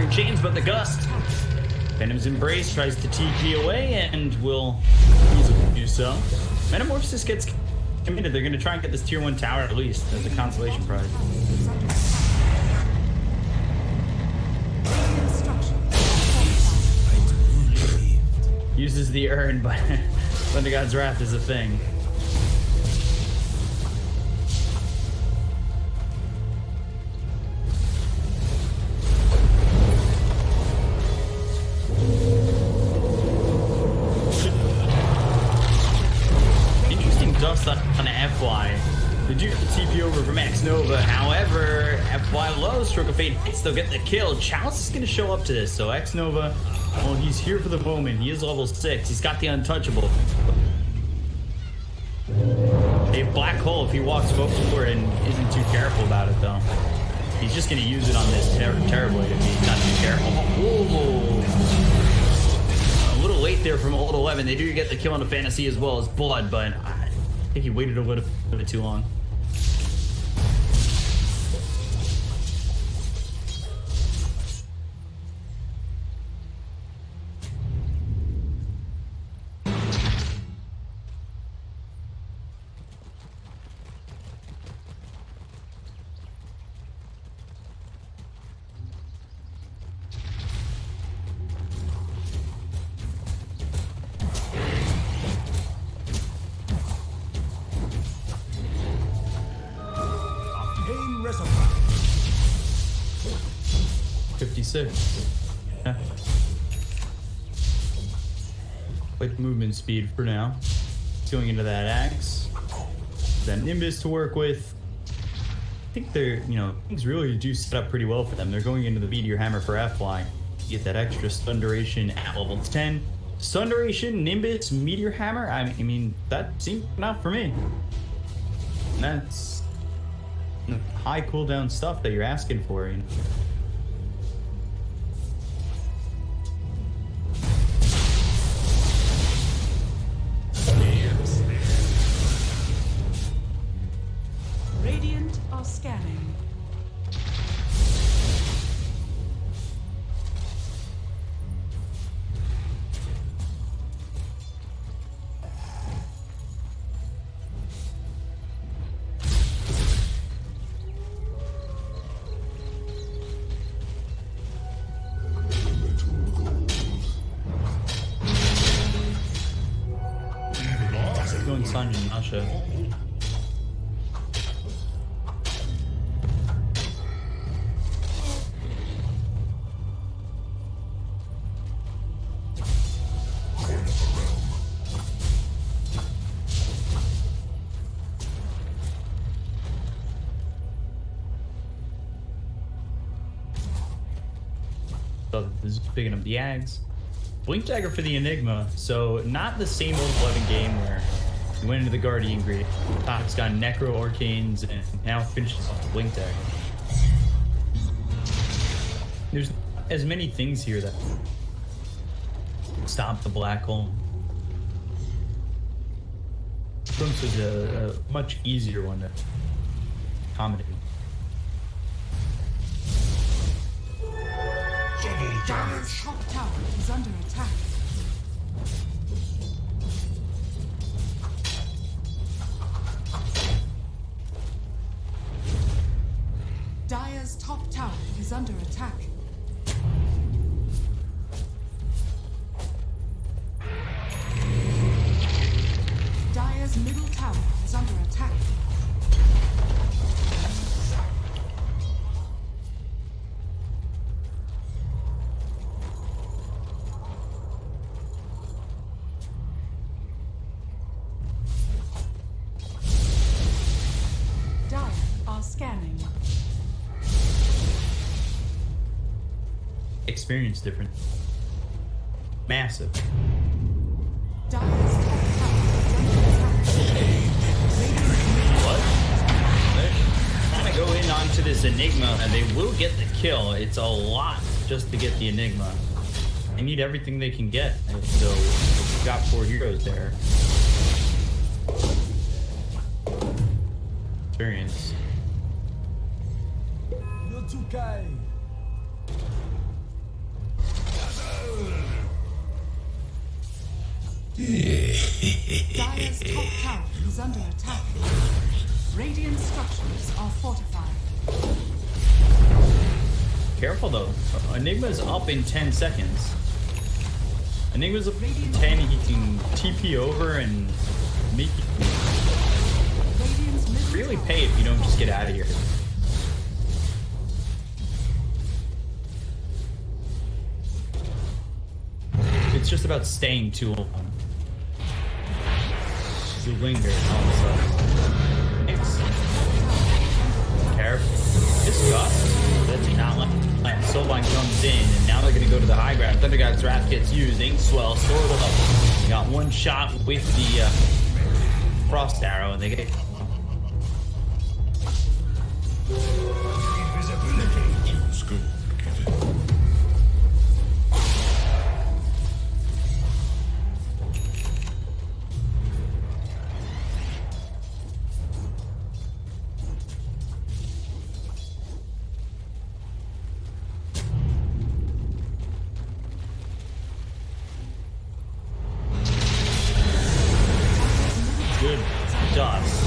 Chains, but the gust. Venom's Embrace tries to TP away and will easily do so. Metamorphosis gets committed. They're going to try and get this tier 1 tower at least as a consolation prize. Is under attack. Radiant structure. Uses the urn, but Thunder God's Wrath is a thing. On FY. They do get the TP over from X Nova. However, FY low, Stroke of Fate hits, they'll get the kill. Chalice is going to show up to this. So X Nova, well, he's here for the moment. He is level 6. He's got the untouchable. A black hole if he walks forward and isn't too careful about it, though. He's just going to use it on this terribly if he's not too careful. Whoa. A little late there from Old 11. They do get the kill on the Fantasy as well as Blood, but I think he waited a little bit too long. Pain reservoir. 56. Yeah. Quite movement speed for now. Going into that axe. That Nimbus to work with. I think they're, things really do set up pretty well for them. They're going into the Meteor Hammer for FY. You get that extra stun duration at level 10. Stun duration, Nimbus, Meteor Hammer. I mean, that seemed enough for me. That's high cooldown stuff that you're asking for, Radiant are scanning. on Janasha. So this is picking up the Ags. Blink Dagger for the Enigma. So not the same old 11 game where you went into the Guardian Grid, Top's got Necro Arcanes, and now finishes off the Blink Dagger. There's as many things here that stop the black hole. Trunks is a much easier one to accommodate. Dire's top tower is under attack. Dire's top tower is under attack. Dire's middle tower is under attack. Dire are scanning. Experience different. Massive. Dire's top tower is under attack. What? They're trying to go in onto this Enigma, and they will get the kill. It's a lot just to get the Enigma. They need everything they can get, and so we've got 4 heroes there. Experience. Dire's top tower is under attack. Radiant structures are fortified. Careful though. Enigma's up in 10 seconds. Enigma's up in 10. He can TP over and make you Radiant's middle really tower pay if you don't just get out of here. It's just about staying too long. You linger all of a sudden. It's careful. Disgust. That did not let Soulbind comes in, and now they're gonna go to the high ground. Thundergod's Wrath gets used. Inkswell, sword up. Got one shot with the Frost Arrow, and they get Invisibility. Let's go. Give it. good dust.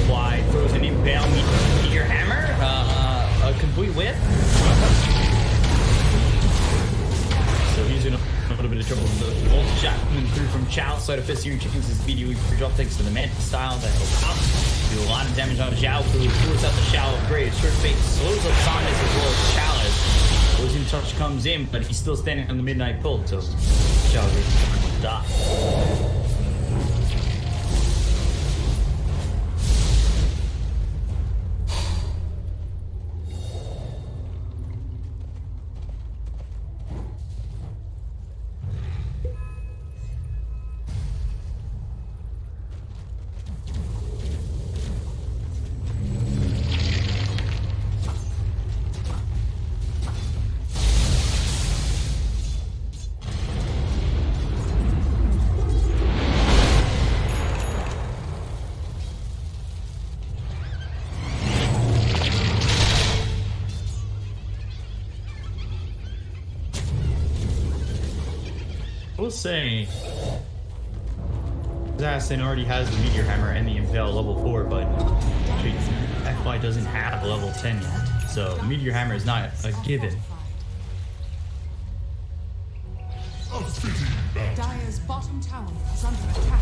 FY throws an impale meteor hammer, a complete whip. So he's in a little bit of trouble. The ult shot coming through from Chao. Side of Fist here changes his speed. Drop thanks to the Mantis style that will pop. Do a lot of damage on Zhao. Force out the Shallow Grave. Short fate slows up Thomas as well as Chalice. Losing touch comes in, but he's still standing on the midnight pull, so Shallow Grave die. We'll say Assassin already has the Meteor Hammer and the Impale level 4, but FY doesn't have level 10 yet, so Meteor Hammer is not a given. Dire's bottom tower is under attack.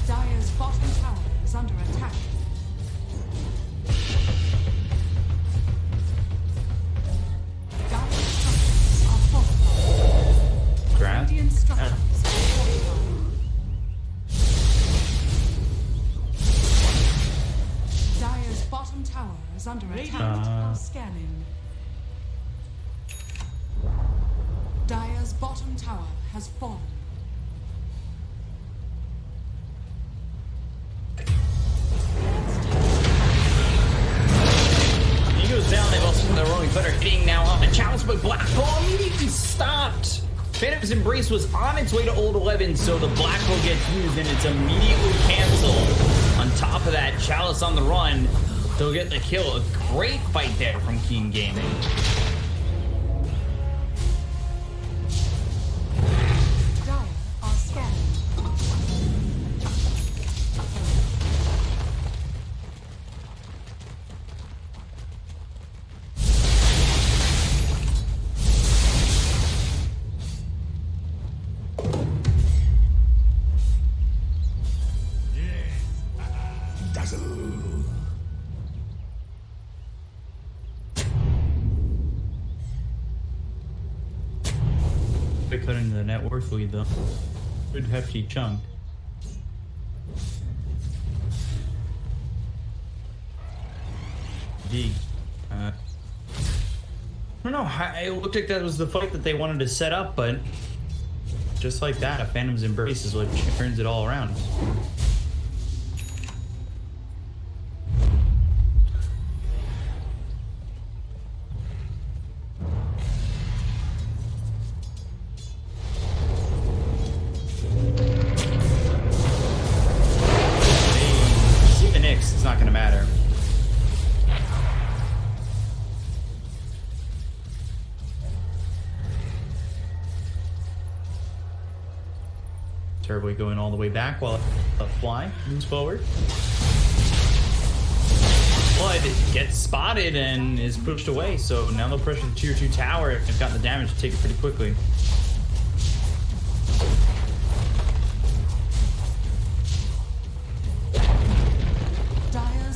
Dire's bottom tower is under attack. Dire's structures are fortified. Grab. Radiant structures are fortified. Dire's bottom tower is under attack. Scanning. Dire's bottom tower has fallen. He goes down. They've also the rolling thunder hitting now on the challenge, but Black Ball immediately stopped. Phantom's Embrace was on its way to Old 11, so the Black Hole gets used and it's immediately canceled. On top of that, Chalice on the run. They'll get the kill. A great fight there from Keen Gaming. Dire are scanning. They're cutting the net worth lead though. Good hefty chunk. D. I don't know. It looked like that was the fight that they wanted to set up, but just like that, a Phantom's Embrace is what turns it all around. It's not gonna matter. Terribly going all the way back while a fly moves forward. Blood gets spotted and is pushed away, so now they'll pressure the tier 2 tower if they've got the damage to take it pretty quickly.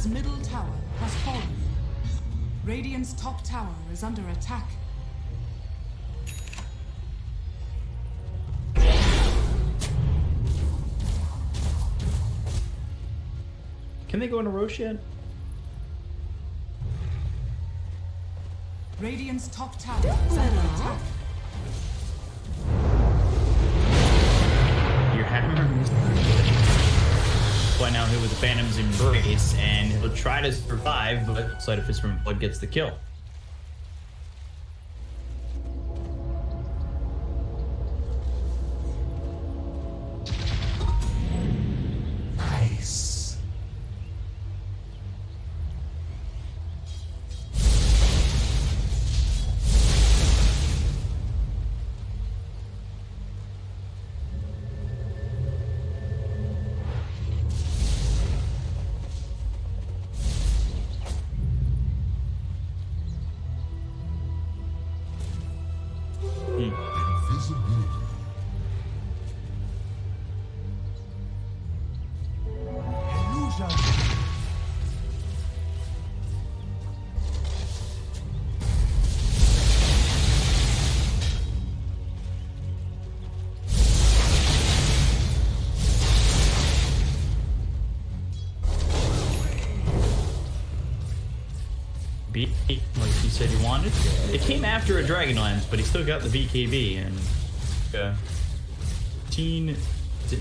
Middle tower has fallen. Radiant's top tower is under attack. Can they go into Roche yet? Radiant's top tower is under attack. Your hammer Why now hit with the Phantom's Embrace, and he'll try to survive, but Sleight of Fist from Blood gets the kill. Nice. Invisibility. Illusion. Beat like he said he wanted. It came after a Dragonlance, but he still got the BKB, and Teen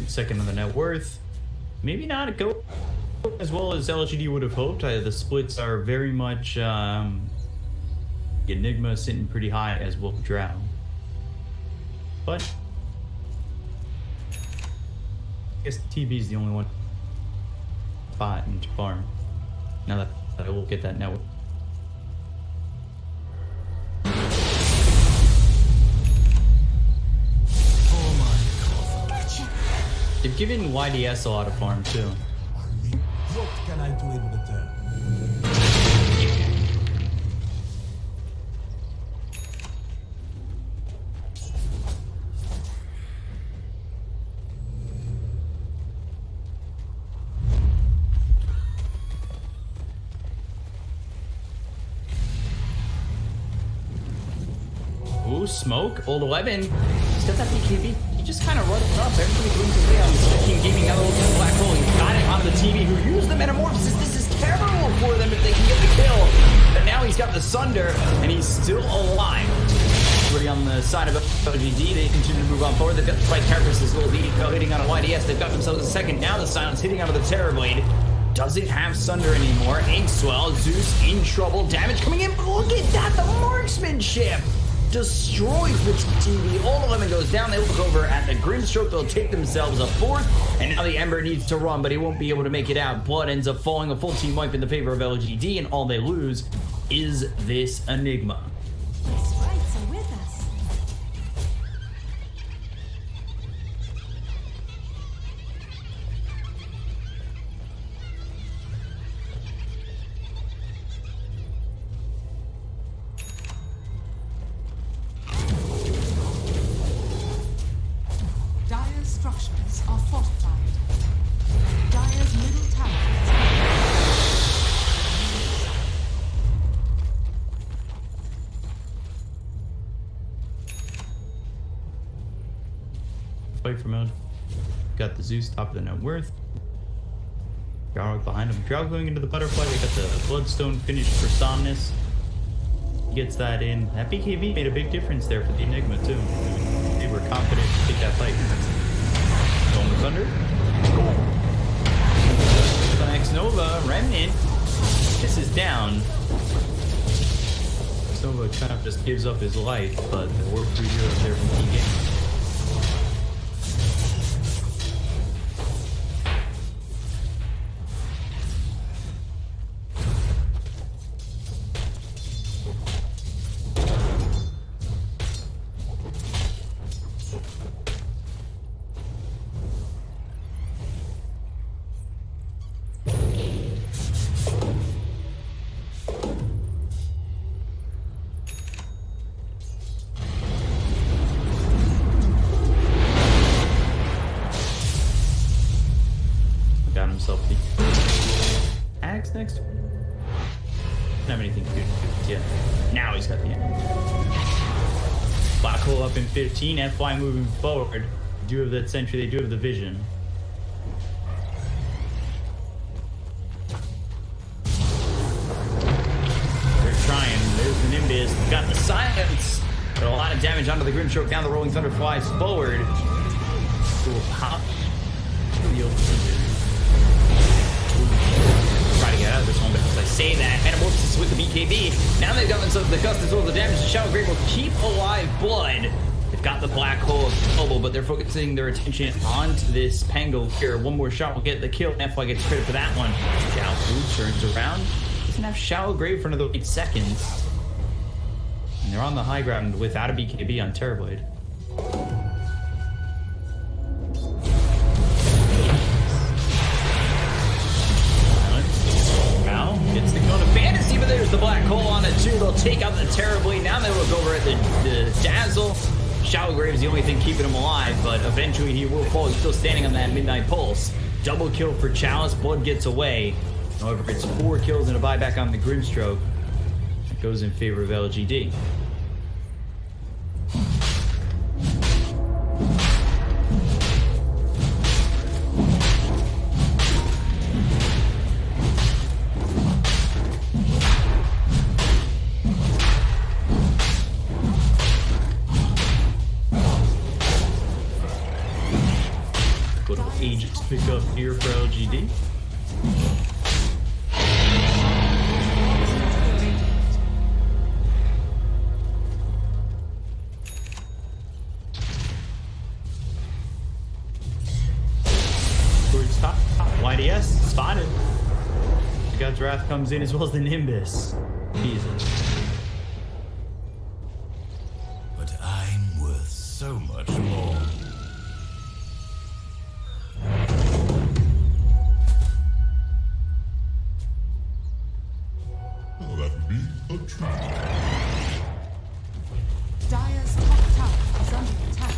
second on the net worth. Maybe not a go as well as LGD would have hoped. The splits are very much Enigma sitting pretty high as well as Drow. But I guess TB is the only one spot in farm. Now that I will get that network. They've given YDS a lot of farm too. What can I do in return? smoke. Old 11. He's got that BKB. He just kind of runs up. Everybody brings away on the King Gaming. Now they're looking at the black hole. He got it onto the TV. Who used the metamorphosis. This is terrible for them if they can get the kill. But now he's got the Sunder, and he's still alive. Already on the side of OGD, they continue to move on forward. They've got the Spike Carapace's little lead hitting on a YDS. They've got themselves a second. Now the Silence hitting onto the Terrorblade. Doesn't have Sunder anymore. Inkswell, Zeus in trouble. Damage coming in. Look at that. The marksmanship destroys the TV. All 11 goes down. They look over at the Grimstroke. They'll take themselves a fourth. And now the Ember needs to run, but he won't be able to make it out. Blood ends up falling, a full team wipe in the favor of LGD, and all they lose is this Enigma. My sprites are with us. Dire's structures are fortified. Dire's middle tower is Fight for mode. Got the Zeus top of the net worth. Jarl behind him. Jarl going into the butterfly. They got the Bloodstone finished for Somnus. Gets that in. That BKB made a big difference there for the Enigma too. They were confident to take that fight. Going with Thunder. X Nova, Remnant. This is down. Nova kind of just gives up his life, but there were 3 heroes there from Team Game. Next. Don't have anything to do to it. Yeah. Now he's got the end. Black hole up in 15. FY moving forward. They do have that sentry. They do have the vision. They're trying. There's the Nimbus. They've got the Silence. But a lot of damage onto the Grimstroke. Down the Rolling Thunder flies forward. Cool pop. Try to get out of this one, but as I say that, Metamorphosis with the BKB. Now they've got themselves the Custom Soul, the damage to Shadow Grave will keep alive Blood. They've got the Black Hole global, but they're focusing their attention onto this Pango here. One more shot will get the kill, and FY gets credit for that one. Shao Fu turns around. Doesn't have Shallow Grave for another 8 seconds. And they're on the high ground without a BKB on Terrorblade. Gets the Cone of Fantasy, but there's the Black Hole on it too. They'll take out the Terrorblade. Now they look over at the Dazzle. Shallow Grave is the only thing keeping him alive, but eventually he will fall. He's still standing on that Midnight Pulse. Double kill for Chalice. Blood gets away. However, it's 4 kills and a buyback on the Grimstroke. That goes in favor of LGD. Aegis pick up here for LGD. Towards top. YDS spotted. God's Wrath comes in as well as the Nimbus. Jesus. But I'm worth so much more. Dire's top tower is under attack.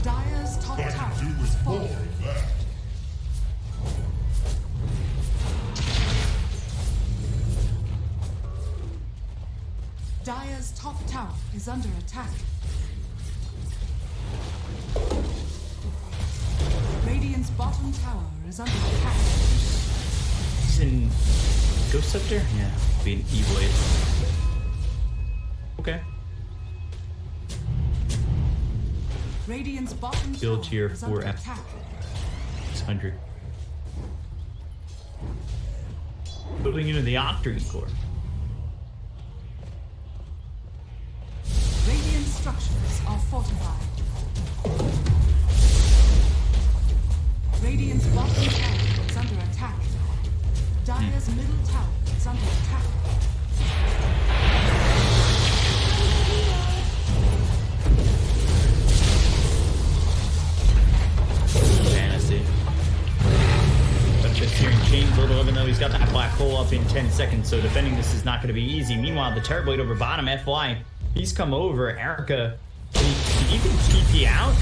Dire's top tower is falling. Dire's top tower is under attack. Radiant's bottom tower is under attack. He's in Ghost Scepter? Yeah, being E-Blade. Okay. Radiant's bottom Build tower tier is under 4 attack. 600. Building into the Octarine core. Radiant structures are fortified. Radiant's bottom tower is under attack. Dire's middle tower is under attack. Fantasy. But just hearing chains little, even though he's got that black hole up in 10 seconds, so defending this is not going to be easy. Meanwhile, the Terrorblade over bottom, FY, he's come over. Erica, he can TP out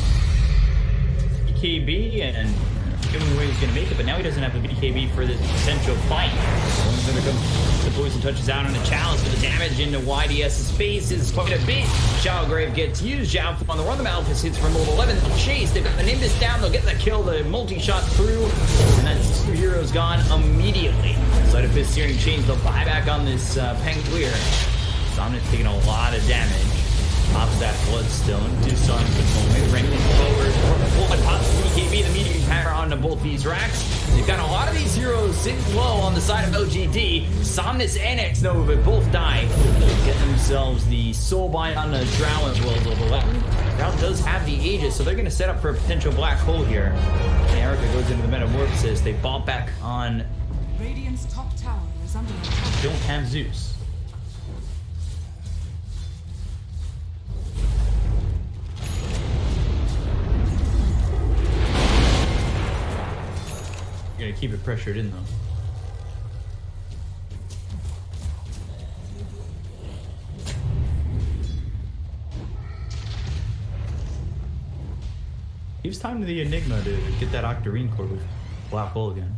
BKB and the only way he's going to make it, but now he doesn't have a BKB for this potential fight. One's going to come. The poison touches out on the chalice, but the damage into YDS's face is quite a bit. Shadowgrave gets used. Zhao on the run. The Malphus hits from level 11. They'll chase. They've got the Nimbus down. They'll get the kill. The multi-shot through. And that's 2 heroes gone immediately. Sleight of Fist Searing Chains. They'll buy back on this Penguir. Somnus taking a lot of damage. Pops that Bloodstone. Doosan puts one way, wrangling forward. Blood pops BKB, the medium power onto both these racks. They've got a lot of these heroes sitting low on the side of OGD. Somnus and X Nova both die. Get themselves the Soulbind on the Drow as well as level 11. Drow does have the Aegis, so they're going to set up for a potential black hole here. And Erica goes into the Metamorphosis. They bought back on. Radiant's top tower is under attack. Don't have Zeus. Gonna keep it pressured in though. Gives time to the Enigma to get that Octarine core with Black Hole again.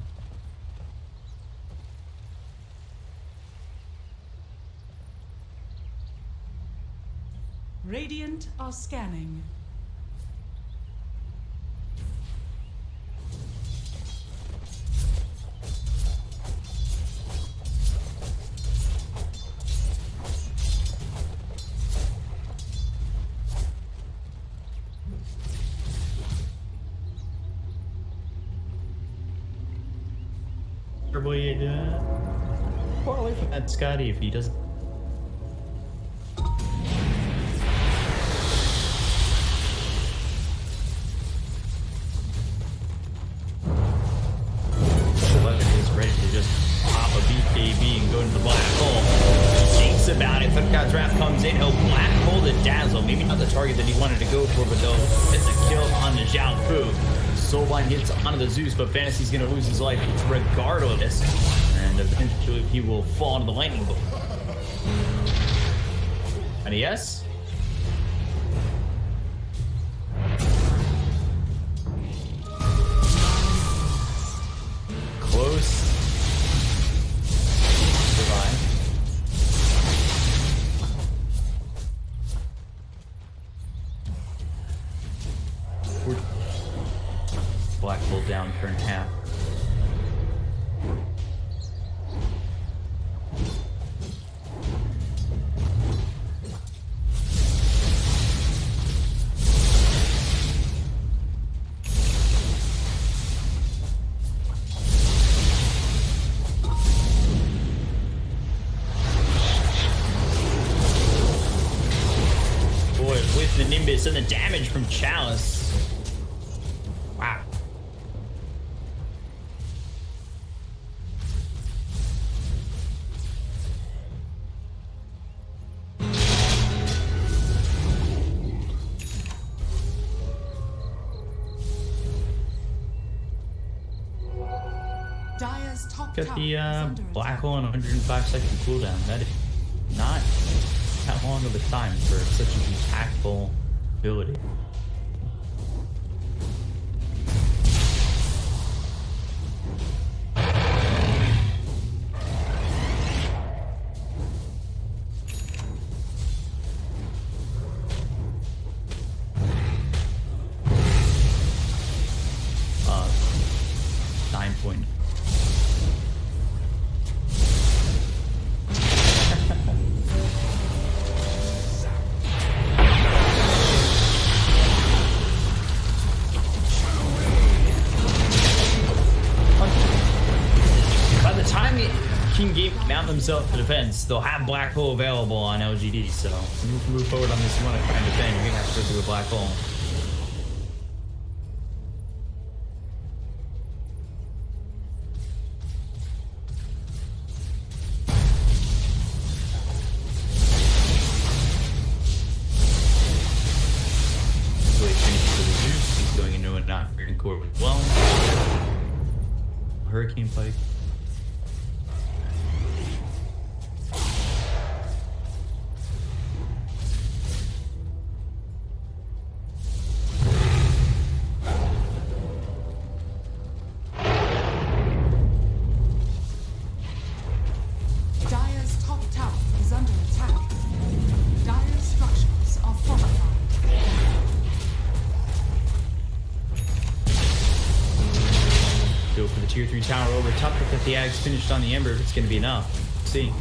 Radiant are scanning. Probably far away from that Scotty if he doesn't. Is ready to just pop a BKB and go into the black hole. He thinks about it. Thundergod's Wrath comes in. He'll black hole the Dazzle. Maybe not the target that he wanted to go for, but though it's a kill on the Zhao Fu. Soulbind hits onto the Zeus, but Fantasy's going to lose his life regardless. And eventually he will fall into the lightning bolt. And yes? Close. Survive. Black hole down, turn half. Boy, with the Nimbus and the damage from Chalice. Wow. Dire's top Got tower the is under black attack. hole on 105-second cooldown. That is not that long of a time for such an impactful ability. 9 point. By the time King Game mount themselves to defense, they'll have Black Hole available on LGD, so move forward on this. You want to try and defend, you're gonna have to go through a Black Hole. He's going into a not great core as well. Hurricane Pike. Dire's top tower is under attack. Dire's structures are fortified. Go for the tier 3 tower over top. If the Ag's finished on the Ember, if it's going to be enough. Let's see.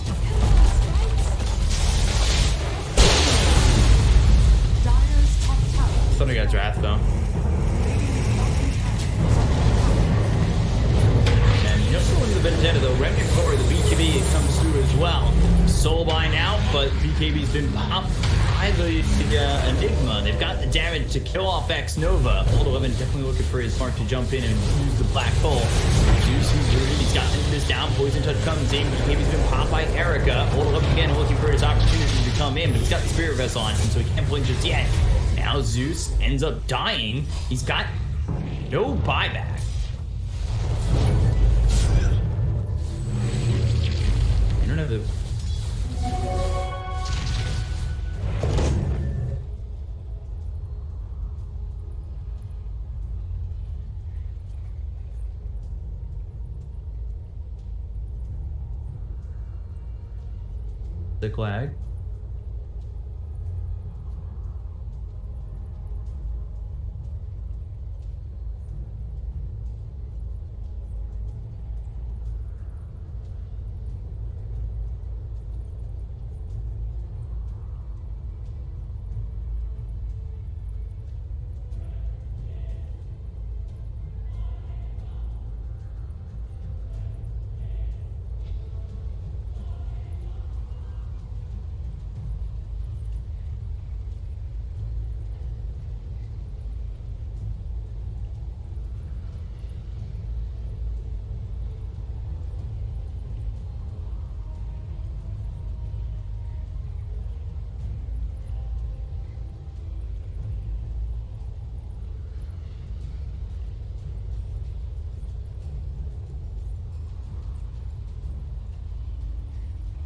Dire's top tower. Thunder God's Wrath, though. And you know someone's a vendetta, though. Remnant Core, the BKB comes through as well. Soulbind out, but BKB's been popped by the Enigma. They've got the damage to kill off X Nova. Old 11 definitely looking for his mark to jump in and use the Black Hole. Zeus, he's rooted. He's got this down. Poison Touch comes in. BKB's been popped by Erica. Old 11 again looking for his opportunity to come in, but he's got the Spirit Vessel on him, so he can't blink just yet. Now Zeus ends up dying. He's got no buyback. I don't know the... Sick lag.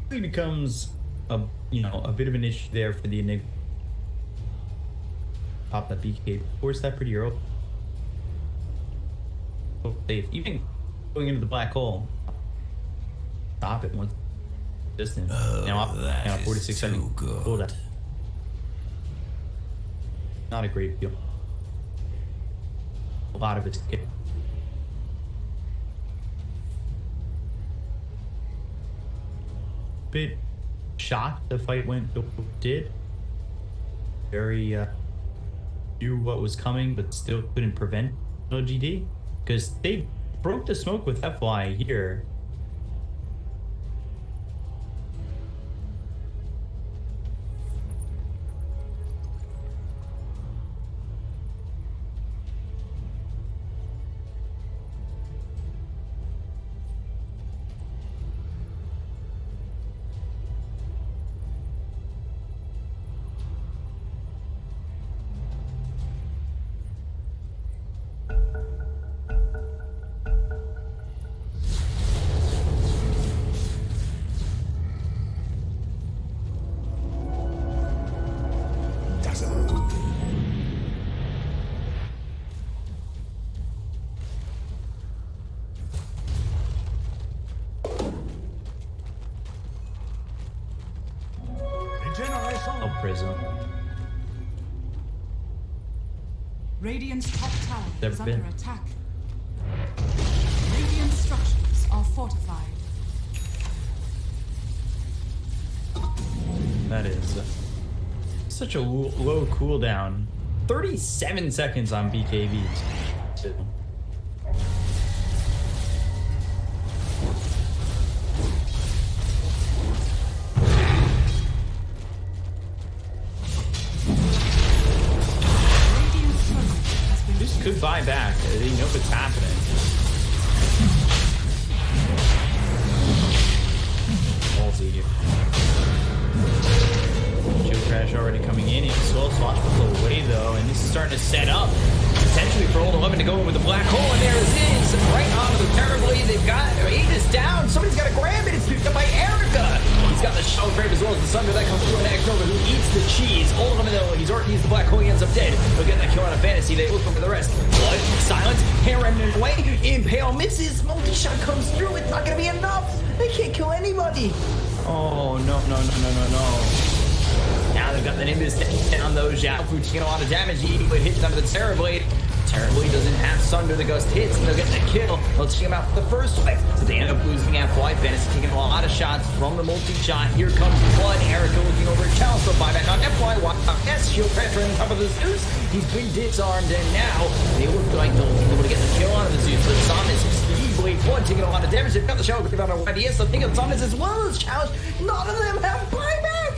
It becomes a bit of an issue there for the Enigma. Pop that BK. Force that pretty early. Oh, safe. Even going into the Black Hole. Stop it once distant. Now 46 seconds. Hold that. Not a great feel. A lot of it's skip. Bit shocked the fight went the way it did. Very knew what was coming, but still couldn't prevent OGD because they broke the smoke with FY here. Oh, Prism. Radiant's top tower Never is been. under attack. structures are fortified. That is such a low cooldown. 37 seconds on BKB. This could buy back. They know what's happening. Ballsy here. Shield crash already coming in. Soul Swatch will away though, and this is starting to set up potentially for Old 11 to go in with the black hole, and there it is, right onto the terribly. They've got Aegis down. Somebody's got to grab it. It's picked up by Erica. He's got the Shell Grave as well as the Sunder that comes through, and X-Nova who eats the cheese. Old 11 though, he's already used the black hole. He ends up dead. They'll get that kill on a fantasy. They look for the rest. Blood, silence, hair running away. Impale misses. Multi-shot comes through. It's not going to be enough. They can't kill anybody. Oh, no. Now they've got the Nimbus down though. Zhaofu taking a lot of damage. He hits under the Terrorblade. Terrorblade doesn't have Sunder. The Gust hits and they'll get the kill. They'll take him out for the first fight. But they end up losing at Fly Fantasy, taking a lot of shots from the multi-shot. Here comes Blood. Erica looking over at Cal. So buyback on FY. Yes, shield pressure on top of the Zeus. He's been disarmed and now they look like they'll be able to get the kill on the Zeus. But Samus, Blade Blood taking a lot of damage. They've got the Shell Grave on our YDS. So think of Samus as well as Challenge. None of them have buyback.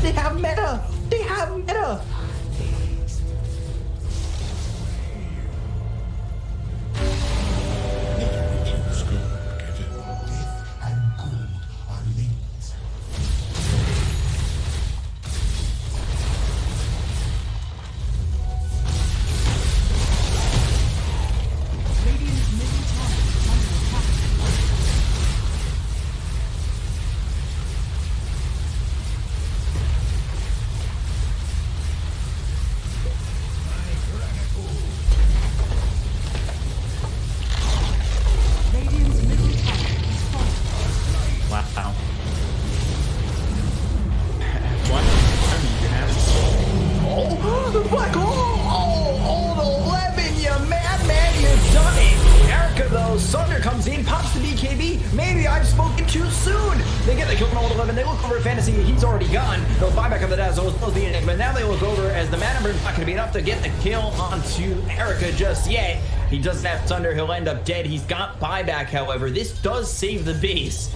They have meta. They have meta. To get the kill onto Erica just yet. He doesn't have Thunder. He'll end up dead. He's got buyback, however. This does save the base.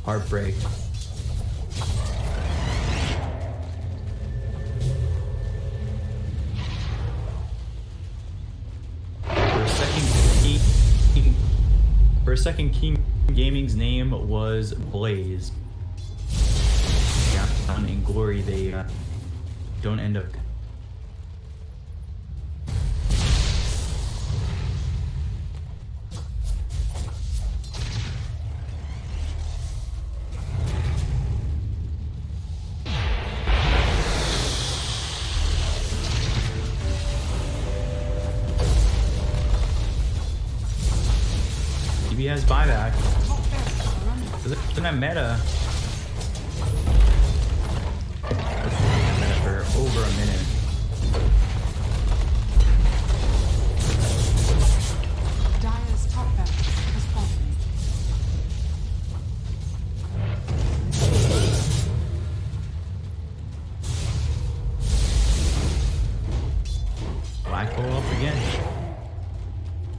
Heartbreak. For a second, King Gaming's name was Blaze. Yeah, in Glory, they don't end up. He has buyback. Doesn't have meta. Meta for over a minute. Dire's top barracks has fallen. Black hole up again.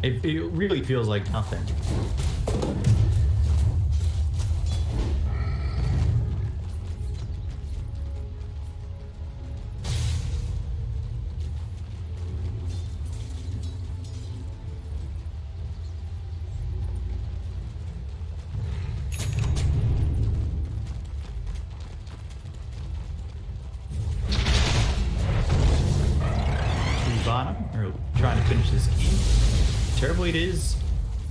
It really feels like nothing. Bottom, or trying to finish this game. Terrorblade is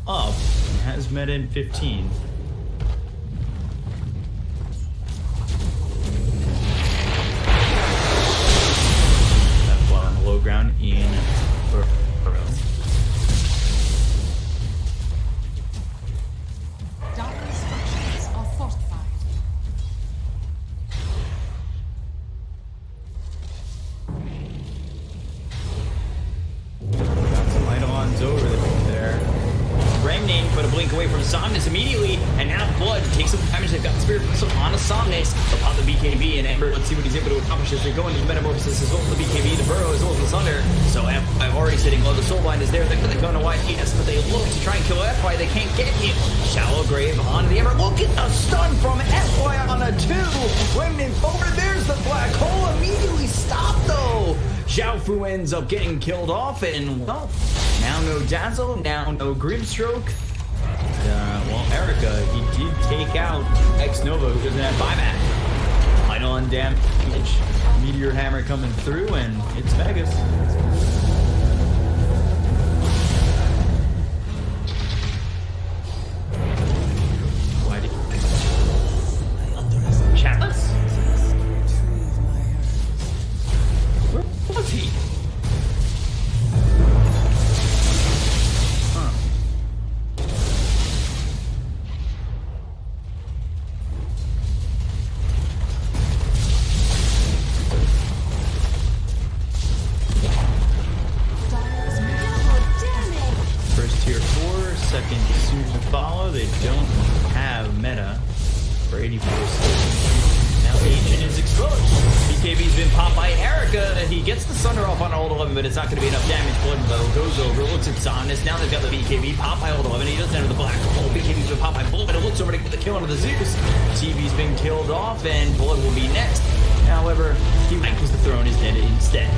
up, has meta in 15. That's one on the low ground in able to blink away from Somnus immediately, and now Blood takes some damage. They've got the Spirit Crystal on a Somnus. They'll pop the BKB, and Ember, let's see what he's able to accomplish as they go into the Metamorphosis as well as the BKB, the Burrow, as well as the Thunder. So I've already sitting low. The Soulbind is there. They're going to go into White ES, but they look to try and kill FY. They can't get him. Shallow Grave on the Ember. Look at the stun from FY on a 2. Remnant forward. There's the Black Hole. Immediately stopped, though. Xiaofu ends up getting killed off, and, well, now no Dazzle, now no Grimstroke. Well, Erica, he did take out X-Nova, who doesn't have buyback. Final damage. Meteor Hammer coming through, and it's Vegas. Why did Chatless? Where was he? Second soon to follow. They don't have meta for 84. Now Agent is exposed. BKB's been popped by Erica. He gets the Thunder off on Old 11, but it's not going to be enough damage. Blood though goes over, looks at Somnus. Now they've got the BKB popped by Old 11. He doesn't have the Black Hole. BKB's been popped by Blood, but it looks over to get the kill onto the Zeus. TV's been killed off, and Blood will be next. However, he because the throne is dead instead.